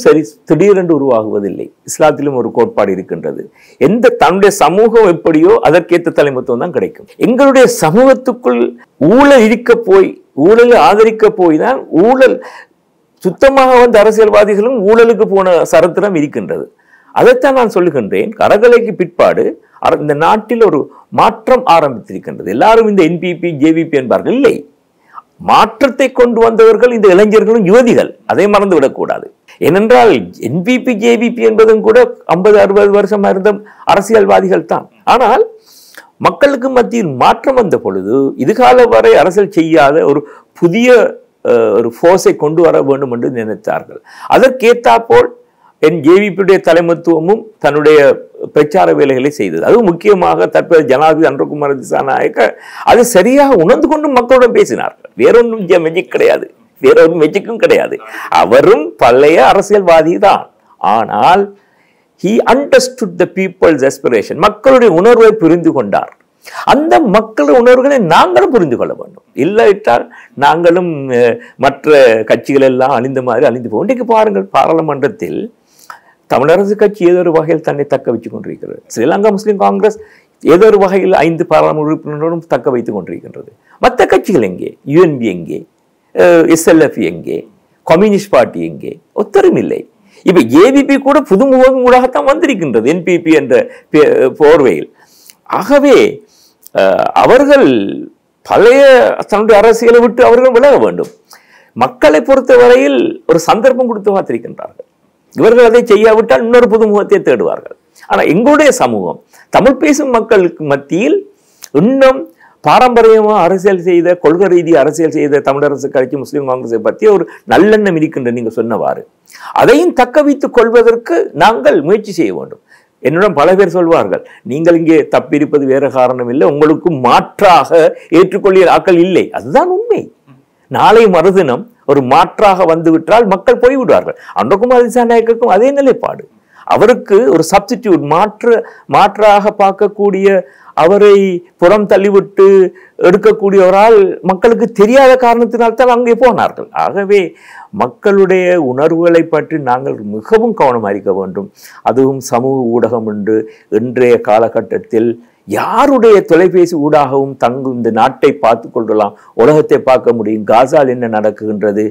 திடீரென்று உருவாகுவதில்லை. இஸ்லாத்திலும் ஒரு கோட்பாடு இருக்கின்றது. தன்னுடைய சமூகம் எப்படியோ அதற்கேற்ற தலைமைத்துவம் தான் கிடைக்கும். எங்களுடைய சமூகத்துக்குள் ஊழல் ஊழலை ஆதரிக்க போய் தான் ஊழல் சுத்தமாக வந்த அரசியல்வாதிகளும் ஊழலுக்கு போன சரித்திரம் இருக்கின்றது. அதைத்தான் நான் சொல்லுகின்றேன். கரகலைக்கு பிற்பாடு இந்த நாட்டில் ஒரு மாற்றம் ஆரம்பித்திருக்கின்றது. எல்லாரும் இந்த NPP JVP என்பார்கள். இல்லை, மாற்றத்தை கொண்டு வந்தவர்கள் இந்த இளைஞர்களும் யுவதிகள். அதை மறந்து விடக்கூடாது. ஏனென்றால் NPP JVP என்பதும் கூட 50-60 வருஷமா இருந்த அரசியல்வாதிகள் தான். ஆனால் மக்களுக்கு மத்தியில் மாற்றம் வந்த பொழுது இதுகால வரை அரசியல் செய்யாத ஒரு புதிய ஒரு ஃபோர்ஸை கொண்டு வர வேண்டும் என்று நினைத்தார்கள். அதற்கேற்றாற்போல் JVP தலைமைத்துவமும் தன்னுடைய பிரச்சார வேலைகளை செய்தது. அதுவும் முக்கியமாக தற்போது ஜனாதிபதி அனுரகுமார திசாநாயக்க அது சரியாக உணர்ந்து கொண்டு மக்களுடன் பேசினார்கள். வேறொன்றும் மெஜிக் கிடையாது, வேறொரு மெஜிக்கும் கிடையாது. அவரும் பழைய அரசியல்வாதி தான். ஆனால் he understood the people's aspiration. மக்களுடைய உணர்வை புரிந்து கொண்டார். அந்த மக்கள் உணர்வுகளை நாங்களும் புரிந்து கொள்ள வேண்டும். இல்லாவிட்டால் நாங்களும் மற்ற கட்சிகள் எல்லாம் அழிந்த மாதிரி அழிந்து போகும். இன்றைக்கு பாருங்கள், பாராளுமன்றத்தில் தமிழரசு கட்சி ஏதோ ஒரு வகையில் தன்னை தக்க வச்சுக் கொண்டிருக்கிறது. ஸ்ரீலங்கா முஸ்லிம் காங்கிரஸ் ஏதோ ஒரு வகையில் 5 பாராளுமன்ற உறுப்பினர்களும் தக்க வைத்துக் கொண்டிருக்கின்றது. மற்ற கட்சிகள் எங்கே? யுஎன்பி எங்கே? SLF எங்கே? கம்யூனிஸ்ட் பார்ட்டி எங்கே? ஒத்தரும் இல்லை. இப்ப ஏபிபி கூட புதுமுகம் ஊடாகத்தான் வந்திருக்கின்றது, என்பிபி என்ற போர்வையில். ஆகவே அவர்கள் பழைய தன்னுடைய அரசியலை விட்டு அவர்கள் விலக வேண்டும். மக்களை பொறுத்தவரையில் ஒரு சந்தர்ப்பம் கொடுத்து பார்த்திருக்கின்றார்கள். இவர்கள் அதை செய்யாவிட்டால் இன்னொரு புதுமுகத்தை தேடுவார்கள். ஆனால் எங்களுடைய சமூகம், தமிழ் பேசும் மக்களுக்கு மத்தியில் இன்னும் பாரம்பரியமாக அரசியல் செய்த, கொள்கை ரீதி அரசியல் செய்த தமிழரசு கட்சி, முஸ்லிம் காங்கிரஸை பற்றி ஒரு நல்லெண்ணம் இருக்கின்ற நீங்க சொன்னவாறு அதையும் தக்க வைத்துக் கொள்வதற்கு நாங்கள் முயற்சி செய்ய வேண்டும். என்னிடம் பல பேர் சொல்வார்கள், நீங்கள் இங்கே தப்பியிருப்பது வேற காரணம் இல்லை, உங்களுக்கு மாற்றாக ஏற்றுக்கொள்ள ஆக்கள் இல்லை. அதுதான் உண்மை. நாளை மறுதினம் ஒரு மாற்றாக வந்துவிட்டால் மக்கள் போய்விடுவார்கள். அன்றகுமார் திசாநாயக்கருக்கும் அதே நிலைப்பாடு. அவருக்கு ஒரு சப்ஸ்டிடியூட் மாற்றாக பார்க்கக்கூடிய, அவரை புறம் தள்ளிவிட்டு எடுக்கக்கூடியவரால் மக்களுக்கு தெரியாத காரணத்தினால்தான் அங்கே போனார்கள். ஆகவே மக்களுடைய உணர்வுகளை பற்றி நாங்கள் மிகவும் கவனமாக இருக்க வேண்டும். அதுவும் சமூக ஊடகம் என்று இன்றைய காலகட்டத்தில் யாருடைய தொலைபேசி ஊடாகவும் தங்கும் இந்த நாட்டை பார்த்து கொள்ளலாம், உலகத்தை பார்க்க முடியும். காசால் என்ன நடக்குகின்றது,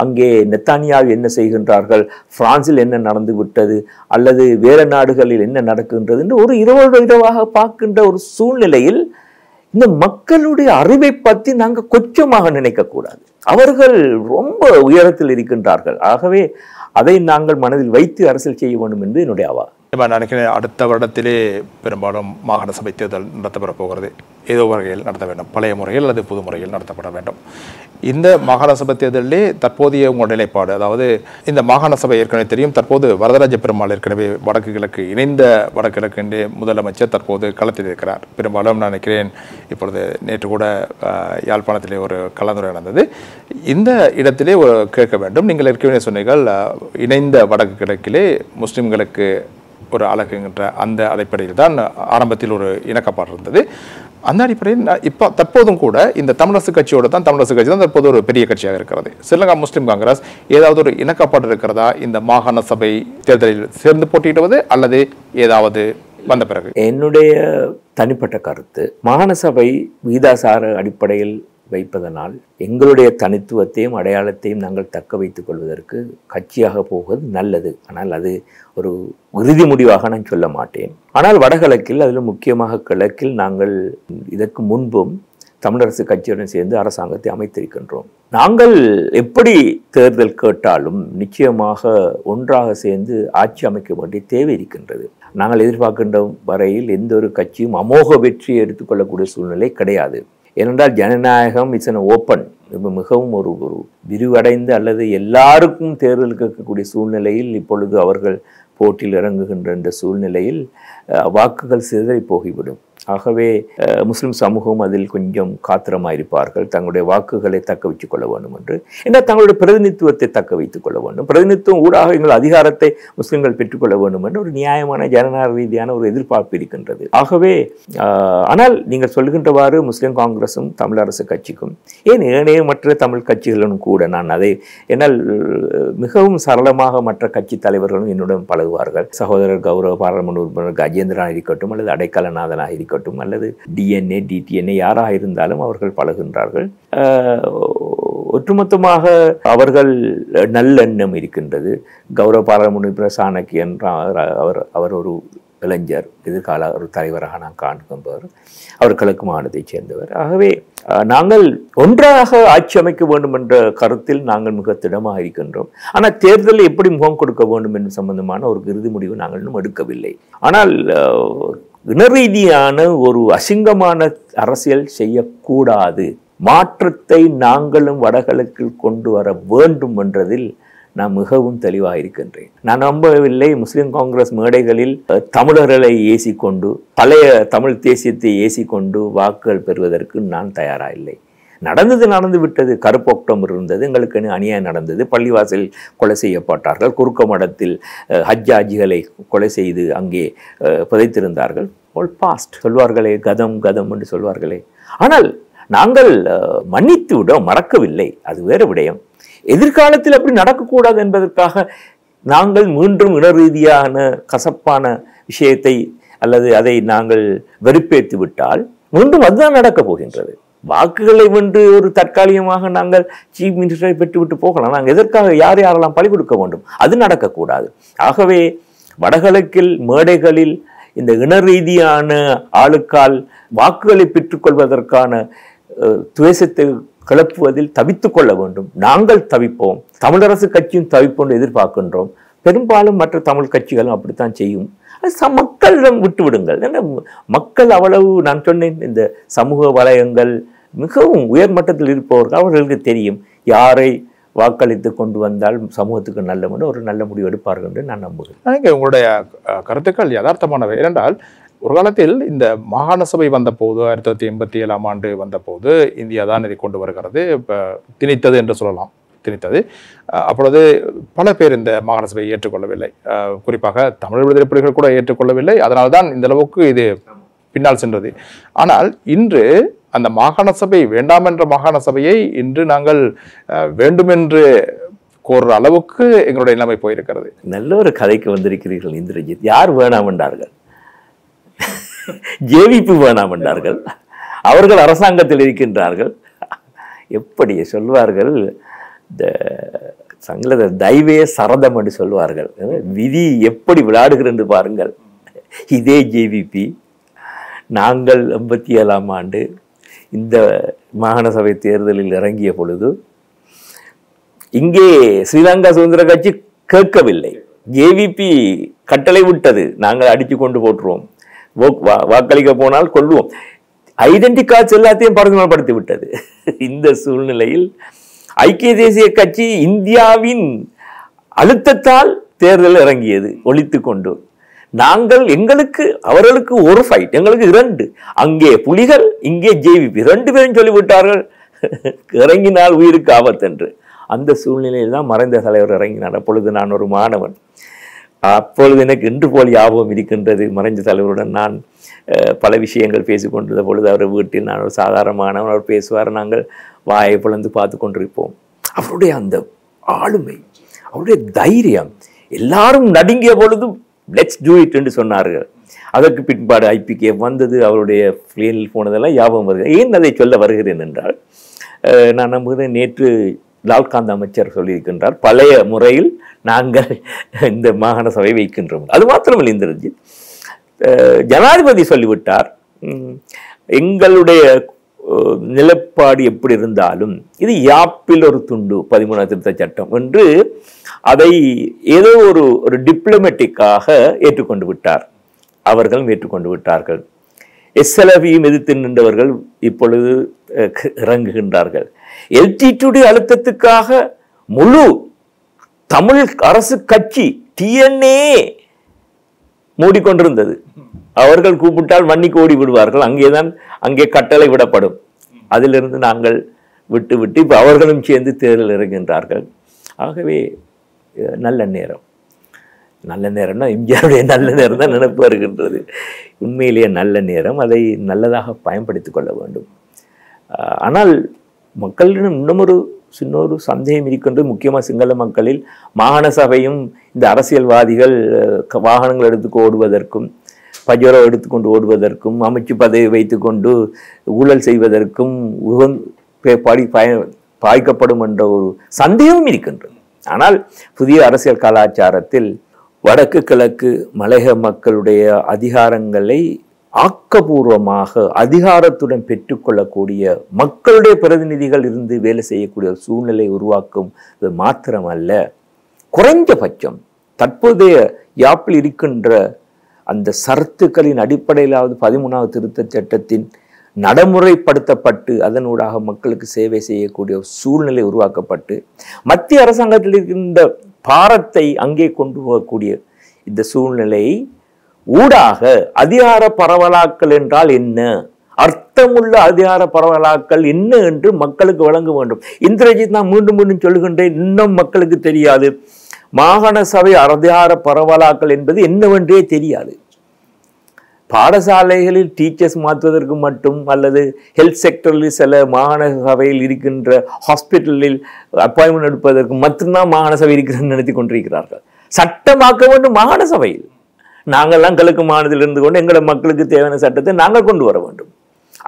அங்கே நெத்தானியாவில் என்ன செய்கின்றார்கள், பிரான்சில் என்ன நடந்து விட்டது, அல்லது வேற நாடுகளில் என்ன நடக்குகின்றது என்று ஒரு இரவாக பார்க்கின்ற ஒரு சூழ்நிலையில் இந்த மக்களுடைய அறிவை பற்றி நாங்கள் கொச்சமாக நினைக்கக்கூடாது. அவர்கள் ரொம்ப உயரத்தில் இருக்கின்றார்கள். ஆகவே அதை நாங்கள் மனதில் வைத்து அரசியல் செய்ய வேண்டும் என்று என்னுடைய அவா. நான் நினைக்கிறேன், அடுத்த வருடத்திலே பெரும்பாலும் மாகாண சபை தேர்தல் நடத்தப்பட போகிறது. ஏதோ வகையில் நடத்த வேண்டும், பழைய முறையில் அல்லது புது முறையில் நடத்தப்பட வேண்டும். இந்த மாகாண சபை தேர்தலிலே தற்போதைய உங்கள் நிலைப்பாடு, அதாவது இந்த மாகாண சபை ஏற்கனவே தெரியும், தற்போது வரதராஜ பெருமாள் ஏற்கனவே வடக்கு கிழக்கு இணைந்த வடக்கு கிழக்கு முதலமைச்சர் தற்போது களத்தில் இருக்கிறார். பெரும்பாலும் நான் நினைக்கிறேன், இப்பொழுது நேற்று கூட யாழ்ப்பாணத்திலே ஒரு கலந்துரை நடந்தது. இந்த இடத்திலே ஒரு கேட்க வேண்டும், நீங்கள் ஏற்கனவே சொன்னீர்கள் இணைந்த வடக்கு கிழக்கிலே முஸ்லிம்களுக்கு ஒரு அழகுங்கிற அந்த அடிப்படையில் தான் ஆரம்பத்தில் ஒரு இணக்கப்பாடு இருந்தது. அந்த அடிப்படையில் இப்போ தற்போதும் கூட இந்த தமிழரசு கட்சியோடு தான், தமிழரசு கட்சி தான் தற்போது ஒரு பெரிய கட்சியாக இருக்கிறது. ஸ்ரீலங்கா முஸ்லிம் காங்கிரஸ் ஏதாவது ஒரு இணக்கப்பாடு இருக்கிறதா இந்த மாகாண சபை தேர்தலில் சேர்ந்து போட்டியிடுவது அல்லது ஏதாவது வந்த பிறகு? என்னுடைய தனிப்பட்ட கருத்து, மாகாண சபை விகிதாசார அடிப்படையில் வைப்பதனால் எங்களுடைய தனித்துவத்தையும் அடையாளத்தையும் நாங்கள் தக்க வைத்துக் கொள்வதற்கு கட்சியாக போவது நல்லது. ஆனால் அது ஒரு இறுதி முடிவாக நான் சொல்ல மாட்டேன். ஆனால் வடகிழக்கில், அதில் முக்கியமாக கிழக்கில், நாங்கள் இதற்கு முன்பும் தமிழரசு கட்சியுடன் சேர்ந்து அரசாங்கத்தை அமைத்திருக்கின்றோம். நாங்கள் எப்படி தேர்தல் கேட்டாலும் நிச்சயமாக ஒன்றாக சேர்ந்து ஆட்சி அமைக்க வேண்டிய தேவை இருக்கின்றது. நாங்கள் எதிர்பார்க்கின்ற வரையில் எந்த ஒரு கட்சியும் அமோக வெற்றியை எடுத்துக்கொள்ளக்கூடிய சூழ்நிலை கிடையாது. ஏனென்றால் ஜனநாயகம் இட்ஸ் அன் ஓப்பன், மிகவும் ஒரு விரிவடைந்த அல்லது எல்லாருக்கும் தேர்தல் கேட்கக்கூடிய சூழ்நிலையில் இப்பொழுது அவர்கள் போட்டியில் இறங்குகின்ற இந்த சூழ்நிலையில் வாக்குகள் சிதறி போகிவிடும். ஆகவே முஸ்லிம் சமூகம் அதில் கொஞ்சம் காத்திரமாயிருப்பார்கள். தங்களுடைய வாக்குகளை தக்க வைத்துக் கொள்ள வேண்டும் என்று, ஏன்னா தங்களுடைய பிரதிநிதித்துவத்தை தக்க வைத்துக் கொள்ள வேண்டும். பிரதிநிதித்துவம் ஊடாக எங்கள் அதிகாரத்தை முஸ்லிம்கள் பெற்றுக்கொள்ள வேண்டும் என்று ஒரு நியாயமான ஜனநாயக ரீதியான ஒரு எதிர்பார்ப்பு இருக்கின்றது. ஆகவே ஆனால் நீங்கள் சொல்கின்றவாறு முஸ்லிம் காங்கிரஸும் தமிழரசு கட்சிக்கும், ஏன் ஏனைய மற்ற தமிழ் கட்சிகளும் கூட, நான் அதை என்னால் மிகவும் சரளமாக மற்ற கட்சி தலைவர்களும் என்னுடன் பழகுவார்கள். சகோதரர் கௌரவ பாராளுமன்ற உறுப்பினர் கஜேந்திரனாக இருக்கட்டும், அல்லது அடைக்கலநாதனாக இருக்கட்டும், அல்லது டிஎன்ஏ டிடிஎன்ஏ யாராக இருந்தாலும் அவர்கள் பழகின்றார்கள். ஒட்டுமொத்தமாக அவர்கள் நல்லெண்ணம் இருக்கின்றது. கௌரவ பாராளுமன்ற உறுப்பினர் சாணக்கியன் அவர் ஒரு இளைஞர், எதிர்கால ஒரு தலைவராக நான் காண்கின்றவர். அவர் கிழக்கு மாநிலத்தைச் சேர்ந்தவர். ஆகவே நாங்கள் ஒன்றாக ஆட்சி அமைக்க வேண்டும் என்ற கருத்தில் நாங்கள் மிக திடமாக இருக்கின்றோம். ஆனால் தேர்தலில் எப்படி முகம் கொடுக்க வேண்டும் என்று சம்பந்தமான ஒரு இறுதி முடிவு நாங்கள் இன்னும் எடுக்கவில்லை. ஆனால் இனரீதியான ஒரு அசிங்கமான அரசியல் செய்யக்கூடாது. மாற்றத்தை நாங்களும் வடகிழக்கில் கொண்டு வர வேண்டும் என்றதில் நான் மிகவும் தெளிவாக இருக்கின்றேன். நான் நம்பவில்லை முஸ்லிம் காங்கிரஸ் மேடைகளில் தமிழர்களை ஏசிக்கொண்டு, பழைய தமிழ் தேசியத்தை ஏசிக்கொண்டு வாக்குகள் பெறுவதற்கு நான் தயாராக இல்லை. நடந்து விட்டது. கருப்பு அக்டோபர் இருந்தது, எங்களுக்கு அநியாயம் நடந்தது, பள்ளிவாசல் கொலை செய்யப்பட்டார்கள், குறுக்க மடத்தில் ஹஜ்ஜாஜிகளை கொலை செய்து அங்கே புதைத்திருந்தார்கள். ஆல் பாஸ்ட் சொல்வார்களே, கதம் கதம் என்று சொல்வார்களே. ஆனால் நாங்கள் மன்னித்து விடோம், மறக்கவில்லை, அது வேறு விடயம். எதிர்காலத்தில் அப்படி நடக்கக்கூடாது என்பதற்காக நாங்கள் மீண்டும் இன ரீதியான கசப்பான விஷயத்தை அல்லது அதை நாங்கள் வெறுப்பேற்றி விட்டால் மீண்டும் அதுதான் நடக்கப் போகின்றது. வாக்குகளை வென்று ஒரு தற்காலிகமாக நாங்கள் சீஃப் மினிஸ்டரை பெற்றுவிட்டு போகலாம். நாங்கள் எதற்காக யாரெல்லாம் பழி கொடுக்க வேண்டும்? அது நடக்கக்கூடாது. ஆகவே வடகிழக்கில் மேடைகளில் இந்த இன ரீதியான ஆளுக்கால் வாக்குகளை பெற்றுக்கொள்வதற்கான துவேஷத்தை கிளப்புவதில் தவித்துக் கொள்ள வேண்டும். நாங்கள் தவிப்போம், தமிழரசு கட்சியும் தவிப்போம் எதிர்பார்க்கின்றோம். பெரும்பாலும் மற்ற தமிழ் கட்சிகளும் அப்படித்தான் செய்யும். மக்களிடம் விட்டு விடுங்கள். மக்கள் அவ்வளவு, நான் சொன்னேன், இந்த சமூக வலயங்கள் மிகவும் உயர்மட்டத்தில் இருப்பவர்கள், அவர்களுக்கு தெரியும் யாரை வாக்களித்து கொண்டு வந்தால் சமூகத்துக்கு நல்ல ஒரு நல்ல முடிவு எடுப்பார்கள் என்று நான் நம்புகிறேன். உங்களுடைய கருத்துக்கள் யதார்த்தமானவை. ஏனென்றால் ஒரு காலத்தில் இந்த மாகாண சபை வந்தபோது 1987 ஆண்டு வந்தபோது இந்தியா தான் இதை கொண்டு வருகிறது, இப்போ திணித்தது என்று சொல்லலாம், திணித்தது. அப்பொழுது பல பேர் இந்த மாகாண சபையை ஏற்றுக்கொள்ளவில்லை, குறிப்பாக தமிழ் விடுதலை புலிகள் கூட ஏற்றுக்கொள்ளவில்லை. அதனால்தான் இந்த அளவுக்கு இது பின்னால் சென்றது. ஆனால் இன்று அந்த மாகாண சபை வேண்டாம் என்ற மாகாண சபையை இன்று நாங்கள் வேண்டுமென்று கோர்ற அளவுக்கு எங்களுடைய நிலைமை போயிருக்கிறது. நல்ல ஒரு கதைக்கு வந்திருக்கிறீர்கள் இந்திரஜித். யார் வேணாம் என்றார்கள்? ஜேவிபி வேணாம் என்றார்கள். அவர்கள் அரசாங்கத்தில் இருக்கின்றார்கள். எப்படி சொல்வார்கள், இந்த சங்கீத தெய்வே சரதம் என்று சொல்வார்கள். விதி எப்படி விளையாடுகிறது என்று பாருங்கள். இதே ஜேவிபி நாங்கள் 87ஆம் ஆண்டு இந்த மாகாண சபை தேர்தலில் இறங்கிய பொழுது இங்கே ஸ்ரீலங்கா சுதந்திர கட்சி கேட்கவில்லை. ஜேவிபி கட்டளை விட்டது, நாங்கள் அடித்து கொண்டு போட்டுருவோம், வாக்களிக்க போனால் கொள்வோம். ஐடென்டி கார்ட்ஸ் எல்லாத்தையும் பரிமாணப்படுத்தி விட்டது. இந்த சூழ்நிலையில் ஐக்கிய தேசிய கட்சி இந்தியாவின் அழுத்தத்தால் தேர்தல் இறங்கியது ஒழித்து கொண்டு. நாங்கள் எங்களுக்கு அவர்களுக்கு ஒரு ஃபைட், எங்களுக்கு 2, அங்கே புலிகள் இங்கே ஜேவிபி, 2 பேரும் சொல்லிவிட்டார்கள் இறங்கினால் உயிருக்கு ஆபத்தென்று. அந்த சூழ்நிலையில் தான் மறைந்த தலைவர் இறங்கினார். அப்பொழுது நான் ஒரு மாணவன். அப்பொழுது எனக்கு இன்று போல் ஞாபகம் இருக்கின்றது. மறைந்த தலைவருடன் நான் பல விஷயங்கள் பேசிக்கொண்டிருந்த பொழுது அவர் வீட்டில் நான் ஒரு சாதாரணமானவன், அவர் பேசுவார், நாங்கள் வாயை பிளந்து பார்த்து கொண்டிருப்போம். அவருடைய அந்த ஆளுமை, அவருடைய தைரியம், எல்லாரும் நடுங்கிய பொழுது லெட்ஸ் டூ இட் என்று சொன்னார்கள். அதற்கு பின்பாடு ஐபிகே வந்தது, அவருடைய பிளேனில் போனதெல்லாம் ஞாபகம் வருகிறது. ஏன் அதை சொல்ல வருகிறேன் என்றால், நான் நம்புகிறேன் நேற்று லால்காந்த் அமைச்சர் சொல்லியிருக்கின்றார், பழைய முறையில் நாங்கள் இந்த மாகாண சபை வைக்கின்றோம். அது மாத்திரமில்லை இந்திரஜித், ஜனாதிபதி சொல்லிவிட்டார், எங்களுடைய நிலப்பாடு எப்படி இருந்தாலும் இது யாப்பில் ஒரு துண்டு 13 திருத்த சட்டம் என்று அதை ஏதோ ஒரு டிப்ளமேட்டிக்காக ஏற்றுக்கொண்டு விட்டார். அவர்களும் ஏற்றுக்கொண்டு விட்டார்கள். எஸ்எல்எஃப்ஐயும் எதிர்த்து நின்றவர்கள் இப்பொழுது இறங்குகின்றார்கள். எல்டிடியுடைய அழுத்தத்துக்காக முழு தமிழ் அரசு கட்சி டிஎன்ஏ மூடிக்கொண்டிருந்தது. அவர்கள் கூப்பிட்டால் மன்னிக்கு ஓடி விடுவார்கள். அங்கே கட்டளை விடப்படும். அதிலிருந்து நாங்கள் விட்டு இப்போ அவர்களும் சேர்ந்து தேர்தல் இறங்குகின்றார்கள். ஆகவே நல்ல நேரம்னா எம்ஜிஆருடைய நல்ல நேரம் தான் நினைப்பு வருகின்றது. உண்மையிலேயே நல்ல நேரம், அதை நல்லதாக பயன்படுத்திக் கொள்ள வேண்டும். ஆனால் மக்களிடம் இன்னும் சின்னொரு சந்தேகம் இருக்கின்றது. முக்கியமாக சிங்கள மக்களில் மாகாண சபையும் இந்த அரசியல்வாதிகள் வாகனங்கள் எடுத்து ஓடுவதற்கும், பஜரோ எடுத்துக்கொண்டு ஓடுவதற்கும், அமைச்சு பதவி வைத்துக்கொண்டு ஊழல் செய்வதற்கும் பாய்க்கப்படும் என்ற ஒரு சந்தேகமும் இருக்கின்றது. ஆனால் புதிய அரசியல் கலாச்சாரத்தில் வடக்கு கிழக்கு மலையக மக்களுடைய அதிகாரங்களை ஆக்கபூர்வமாக அதிகாரத்துடன் பெற்றுக்கொள்ளக்கூடிய மக்களுடைய பிரதிநிதிகள் இருந்து வேலை செய்யக்கூடிய ஒரு சூழ்நிலை உருவாக்கும் மாத்திரமல்ல, குறைஞ்சபட்சம் தற்போதைய யாப்பில் இருக்கின்ற அந்த சரத்துக்களின் அடிப்படையிலாவது 13வது திருத்தச் சட்டத்தின் நடைமுறைப்படுத்தப்பட்டு அதனூடாக மக்களுக்கு சேவை செய்யக்கூடிய ஒரு சூழ்நிலை உருவாக்கப்பட்டு மத்திய அரசாங்கத்தில் இருக்கின்ற பாரத்தை அங்கே கொண்டு போகக்கூடிய இந்த சூழ்நிலை ஊடாக அதிகார பரவலாக்கல் என்றால் என்ன, அர்த்தமுள்ள அதிகார பரவலாக்கல் என்ன என்று மக்களுக்கு வழங்க வேண்டும். இந்திரஜித், நான் மீண்டும் மீண்டும் சொல்லுகின்றேன், இன்னும் மக்களுக்கு தெரியாது. மாகாண சபை அதிகார பரவலாக்கல் என்பது என்னவென்றே தெரியாது. பாடசாலைகளில் டீச்சர்ஸ் மாற்றுவதற்கு மட்டும், அல்லது ஹெல்த் செக்டரில் சில மாகாண சபையில் இருக்கின்ற ஹாஸ்பிட்டலில் அப்பாயின்மெண்ட் எடுப்பதற்கு மட்டும்தான் மாகாண சபை இருக்கிறது நினைத்து கொண்டிருக்கிறார்கள். சட்டமாக்க வேண்டும் மாகாண சபையில். நாங்கள்லாம் கிழக்கு மாநிலத்தில் இருந்து கொண்டு எங்களோட மக்களுக்கு தேவையான சட்டத்தை நாங்கள் கொண்டு வர வேண்டும்.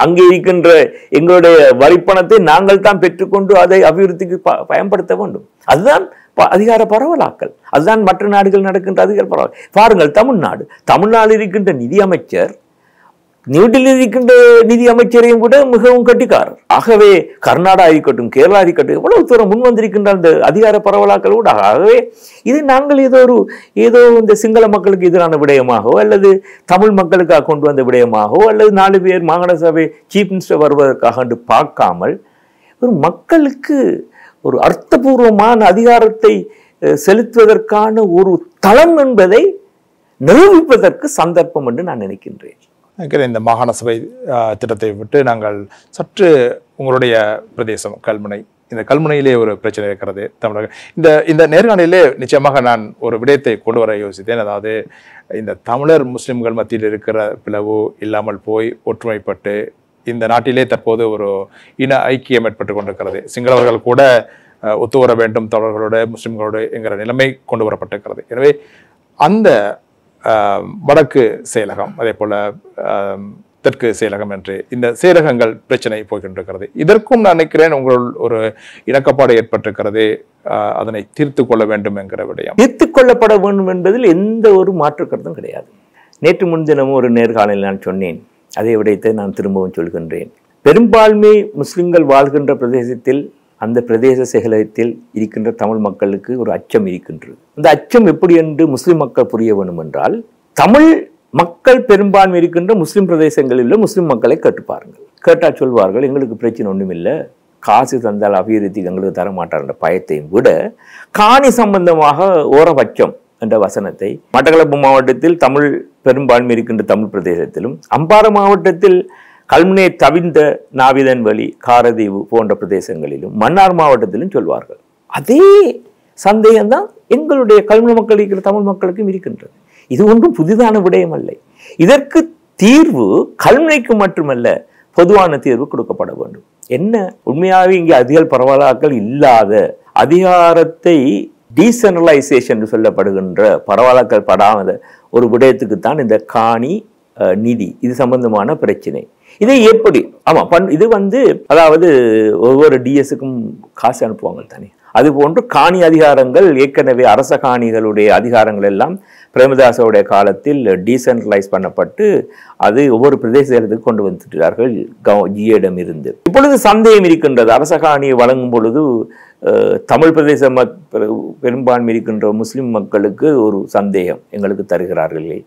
அங்கே இருக்கின்ற எங்களுடைய வரிப்பணத்தை நாங்கள் தான் பெற்றுக்கொண்டு அதை அபிவிருத்திக்கு பயன்படுத்த வேண்டும். அதுதான் அதிகார பரவலாக்கல். அதுதான் மற்ற நாடுகள் நடக்கின்ற அதிகார பரவல். பாருங்கள், தமிழ்நாடு இருக்கின்ற நிதி அமைச்சர் நியூடெல்லியில் இருக்கின்ற நிதி அமைச்சரையும் கூட மிகவும் கட்டிக்காரர். ஆகவே கர்நாடகா இருக்கட்டும், கேரளா இருக்கட்டும், எவ்வளவு தூரம் முன் வந்திருக்கின்ற அந்த அதிகார பரவலாக்கல் கூட. ஆகவே இது நாங்கள் ஏதோ இந்த சிங்கள மக்களுக்கு எதிரான விடயமாகவோ, அல்லது தமிழ் மக்களுக்காக கொண்டு வந்த விடயமாகவோ, அல்லது 4 பேர் மாகாண சபை சீஃப் மினிஸ்டர் வருவதற்காக பார்க்காமல் ஒரு மக்களுக்கு ஒரு அர்த்தபூர்வமான அதிகாரத்தை செலுத்துவதற்கான ஒரு தளம் என்பதை நிரூபிப்பதற்கு சந்தர்ப்பம் என்று நான் நினைக்கின்றேன். இந்த மாகாண சபை திட்டத்தை விட்டு நாங்கள் சற்று உங்களுடைய பிரதேசம் கல்முனை, இந்த கல்முனையிலே ஒரு பிரச்சனை இருக்கிறது தமிழக. இந்த நேர்காணலிலே நிச்சயமாக நான் ஒரு விடயத்தை கொண்டு வர யோசித்தேன். அதாவது இந்த தமிழர் முஸ்லிம்கள் மத்தியில் இருக்கிற பிளவு இல்லாமல் போய் ஒற்றுமைப்பட்டு இந்த நாட்டிலே தற்போது ஒரு இன ஐக்கியம் ஏற்பட்டு கொண்டிருக்கிறது. சிங்களவர்கள் கூட ஒத்து வர வேண்டும் தமிழர்களோட முஸ்லிம்களோடு என்கிற நிலைமை கொண்டு வரப்பட்டிருக்கிறது. எனவே அந்த வடக்கு செயலகம், அதே போல தெற்கு செயலகம் என்று இந்த செயலகங்கள் பிரச்சனை போய்கொண்டிருக்கிறது. இதற்கும் நான் நினைக்கிறேன் உங்கள் ஒரு இணக்கப்பாடு ஏற்பட்டிருக்கிறது. அதனை தீர்த்து கொள்ள வேண்டும் என்கிற விடயம் தீர்த்து கொள்ளப்பட வேண்டும் என்பதில் எந்த ஒரு மாற்று கருத்தும் கிடையாது. நேற்று முன்தினமும் ஒரு நேர்காணலில் நான் சொன்னேன், அதே விடயத்தை நான் திரும்பவும் சொல்கின்றேன். பெரும்பான்மை முஸ்லிம்கள் வாழ்கின்ற பிரதேசத்தில், அந்த பிரதேச செயலகத்தில் இருக்கின்ற தமிழ் மக்களுக்கு ஒரு அச்சம் இருக்கின்றது. அந்த அச்சம் எப்படி என்று முஸ்லிம் மக்கள் புரிய வேண்டும் என்றால், தமிழ் மக்கள் பெரும்பான்மை இருக்கின்ற முஸ்லிம் பிரதேசங்களில் உள்ள முஸ்லிம் மக்களை கேட்டுப்பாருங்கள். கேட்டால் சொல்வார்கள், எங்களுக்கு பிரச்சனை ஒன்றும் இல்லை, காசு தந்தால் அபிவிருத்தி எங்களுக்கு தரமாட்டார் என்ற பயத்தையும் விட, காணி சம்பந்தமாக ஓரபட்சம் என்ற வசனத்தை மட்டக்களப்பு மாவட்டத்தில் தமிழ் பெரும்பான்மை இருக்கின்ற தமிழ் பிரதேசத்திலும், அம்பாறை மாவட்டத்தில் கல்முனை தவிர்ந்த நாவிதன்வெளி, காரதீவு போன்ற பிரதேசங்களிலும், மன்னார் மாவட்டத்திலும் சொல்வார்கள். அதே சந்தேகம்தான் எங்களுடைய கல்முனை மக்கள் இருக்கிற தமிழ் மக்களுக்கும் இருக்கின்றது. இது ஒன்றும் புதிதான விடயம் அல்ல. இதற்கு தீர்வு கல்முனைக்கு மட்டுமல்ல, பொதுவான தீர்வு கொடுக்கப்பட வேண்டும். என்ன, உண்மையாகவே இங்கே அதிகார பரவலாக்கல் இல்லாத, அதிகாரத்தை டீசென்ட்ரலைசேஷன் என்று சொல்லப்படுகின்ற பரவலாக்கல் படாத ஒரு விடயத்துக்குத்தான் இந்த காணி நிதி இது சம்பந்தமான பிரச்சனை. இதை எப்படி இது அதாவது ஒவ்வொரு டிஎஸ்க்கும் காசு அனுப்புவாங்க தானே, அது போன்று காணி அதிகாரங்கள் ஏற்கனவே அரச காணிகளுடைய அதிகாரங்கள் எல்லாம் பிரேமதாசோடைய காலத்தில் டீசென்ட்ரலைஸ் பண்ணப்பட்டு அது ஒவ்வொரு பிரதேசத்துக்கு கொண்டு வந்துட்டார்கள் ஜியிடம் இருந்து. இப்பொழுது சந்தேகம் இருக்கின்றது, அரச காணியை வழங்கும் பொழுது தமிழ் பிரதேச பெரும்பான்மை இருக்கின்ற முஸ்லிம் மக்களுக்கு ஒரு சந்தேகம், எங்களுக்கு தருகிறார்களே.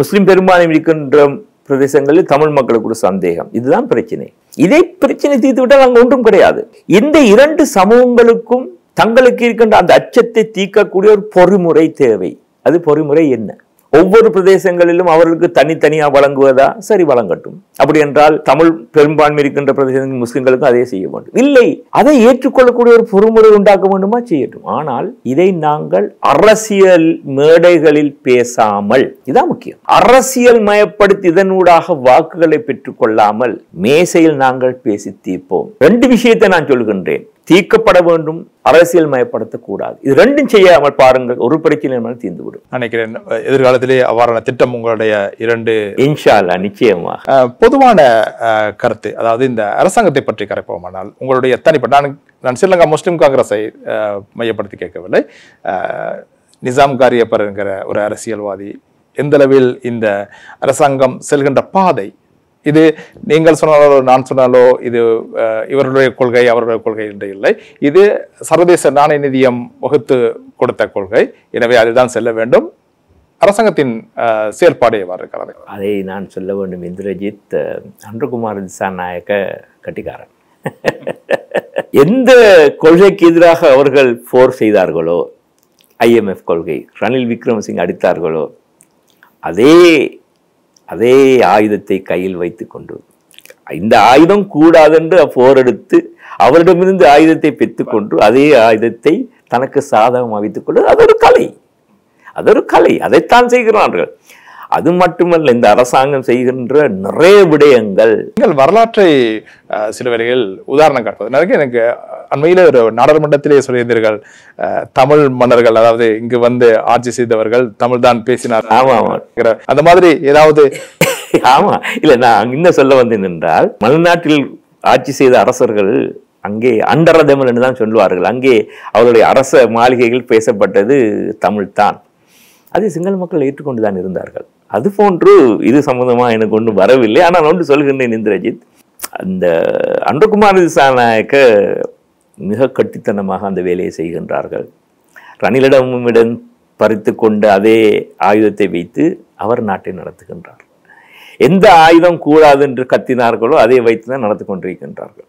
முஸ்லிம் பெரும்பான்மை இருக்கின்ற பிரதேசங்களில் தமிழ் மக்களுக்கு ஒரு சந்தேகம். இதுதான் பிரச்சனை. இதை பிரச்சனை தீர்த்து விட்டால் அங்கு ஒன்றும் கிடையாது. இந்த 2 சமூகங்களுக்கும் தங்களுக்கு இருக்கின்ற அந்த அச்சத்தை தீர்க்கக்கூடிய ஒரு பொறிமுறை தேவை. அது பொறிமுறை என்ன? ஒவ்வொரு பிரதேசங்களிலும் அவர்களுக்கு தனித்தனியாக வழங்குவதா? சரி, வழங்கட்டும். அப்படி என்றால் தமிழ் பெரும்பான்மை இருக்கின்ற பிரதேசங்கள் முஸ்லிம்களுக்கும் அதே செய்ய வேண்டும். இல்லை, அதை ஏற்றுக்கொள்ளக்கூடிய ஒரு பொறிமுறை உண்டாக்க வேண்டுமா? செய்யட்டும். ஆனால் இதை நாங்கள் அரசியல் மேடைகளில் பேசாமல், இதான் முக்கியம், அரசியல் மயப்படுத்தி இதனூடாக வாக்குகளை பெற்றுக் கொள்ளாமல் மேசையில் நாங்கள் பேசி தீர்ப்போம். 2 விஷயத்தை நான் சொல்கின்றேன். தீர்க்கப்பட வேண்டும், அரசியல் மயப்படுத்தக்கூடாது. இது 2ம் செய்யாமல் பாருங்கள், ஒரு பிரச்சனை தீர்ந்துவிடும். நினைக்கிறேன் எதிர்காலத்திலே அவ்வாறான திட்டம் உங்களுடைய 2 இன்ஷா அல்லாஹ் நிச்சயமாக. பொதுவான கருத்து, அதாவது இந்த அரசாங்கத்தை பற்றி கரைப்போமானால் உங்களுடைய தனிப்பட்ட, நான் ஸ்ரீலங்கா முஸ்லிம் காங்கிரஸை மையப்படுத்தி கேட்கவில்லை, நிசாம் காரியப்பர் என்கிற ஒரு அரசியல்வாதி எந்த அளவில் இந்த அரசாங்கம் செல்கின்ற பாதை, இது நீங்கள் சொன்னாலோ நான் சொன்னாலோ இது இவர்களுடைய கொள்கை அவர்களுடைய கொள்கை என்று இல்லை, இது சர்வதேச நாணய நிதியம் வகுத்து கொடுத்த கொள்கை. எனவே அதுதான் செல்ல வேண்டும். அரசாங்கத்தின் செயற்பாடு எவ்வாறு இருக்கிறது? அதை நான் சொல்ல வேண்டும். இந்திரஜித் அன்றகுமார் திசாநாயக்க கட்டிக்காரன். எந்த கொள்கைக்கு எதிராக அவர்கள் போர் செய்தார்களோ, IMF கொள்கை, ரணில் விக்ரமசிங்க அடித்தார்களோ, அதே ஆயுதத்தை கையில் வைத்து கொண்டு இந்த ஆயுதம் கூடாதென்று போரெடுத்து அவரிடமிருந்து ஆயுதத்தை பெற்றுக்கொண்டு அதே ஆயுதத்தை தனக்கு சாதகமாக வைத்துக் கொள்வது அது ஒரு கலை, அதைத்தான் செய்கிறார்கள். அது மட்டுமல்ல, இந்த அரசாங்கம் செய்கின்ற நிறைய விடயங்கள் நீங்கள் வரலாற்றை சில வேளைகள் உதாரணம் காட்டுவது நிறைய எனக்கு அண்மையில் ஒரு நாடாளுமன்றத்திலே சொல்லியிருந்தீர்கள், தமிழ் மன்னர்கள் அதாவது இங்கு வந்து ஆட்சி செய்தவர்கள் தமிழ் தான் பேசினார். ஆமா, அந்த மாதிரி ஏதாவது? ஆமா, இல்ல நான் இன்னும் சொல்ல வந்தேன் என்றால், மலைநாட்டில் ஆட்சி செய்த அரசர்கள் அங்கே அண்டரதமிழ் என்று தான் சொல்லுவார்கள். அங்கே அவருடைய அரச மாளிகைகள் பேசப்பட்டது தமிழ் தான். அதை சிங்கள மக்கள் ஏற்றுக்கொண்டுதான் இருந்தார்கள். அது போன்று இது சம்பந்தமா எனக்கு ஒன்றும் வரவில்லை. ஆனால் ஒன்று சொல்கின்றேன் இந்திரஜித், அந்த அன்றகுமார் திசாநாயக்க மிக கட்டித்தனமாக அந்த வேலையை செய்கின்றார்கள். ரணிலிடம் பறித்து கொண்ட அதே ஆயுதத்தை வைத்து அவர் நாட்டை நடத்துகின்றார். எந்த ஆயுதம் கூடாது என்று கத்தினார்களோ அதை வைத்து தான் நடத்தி கொண்டிருக்கின்றார்கள்.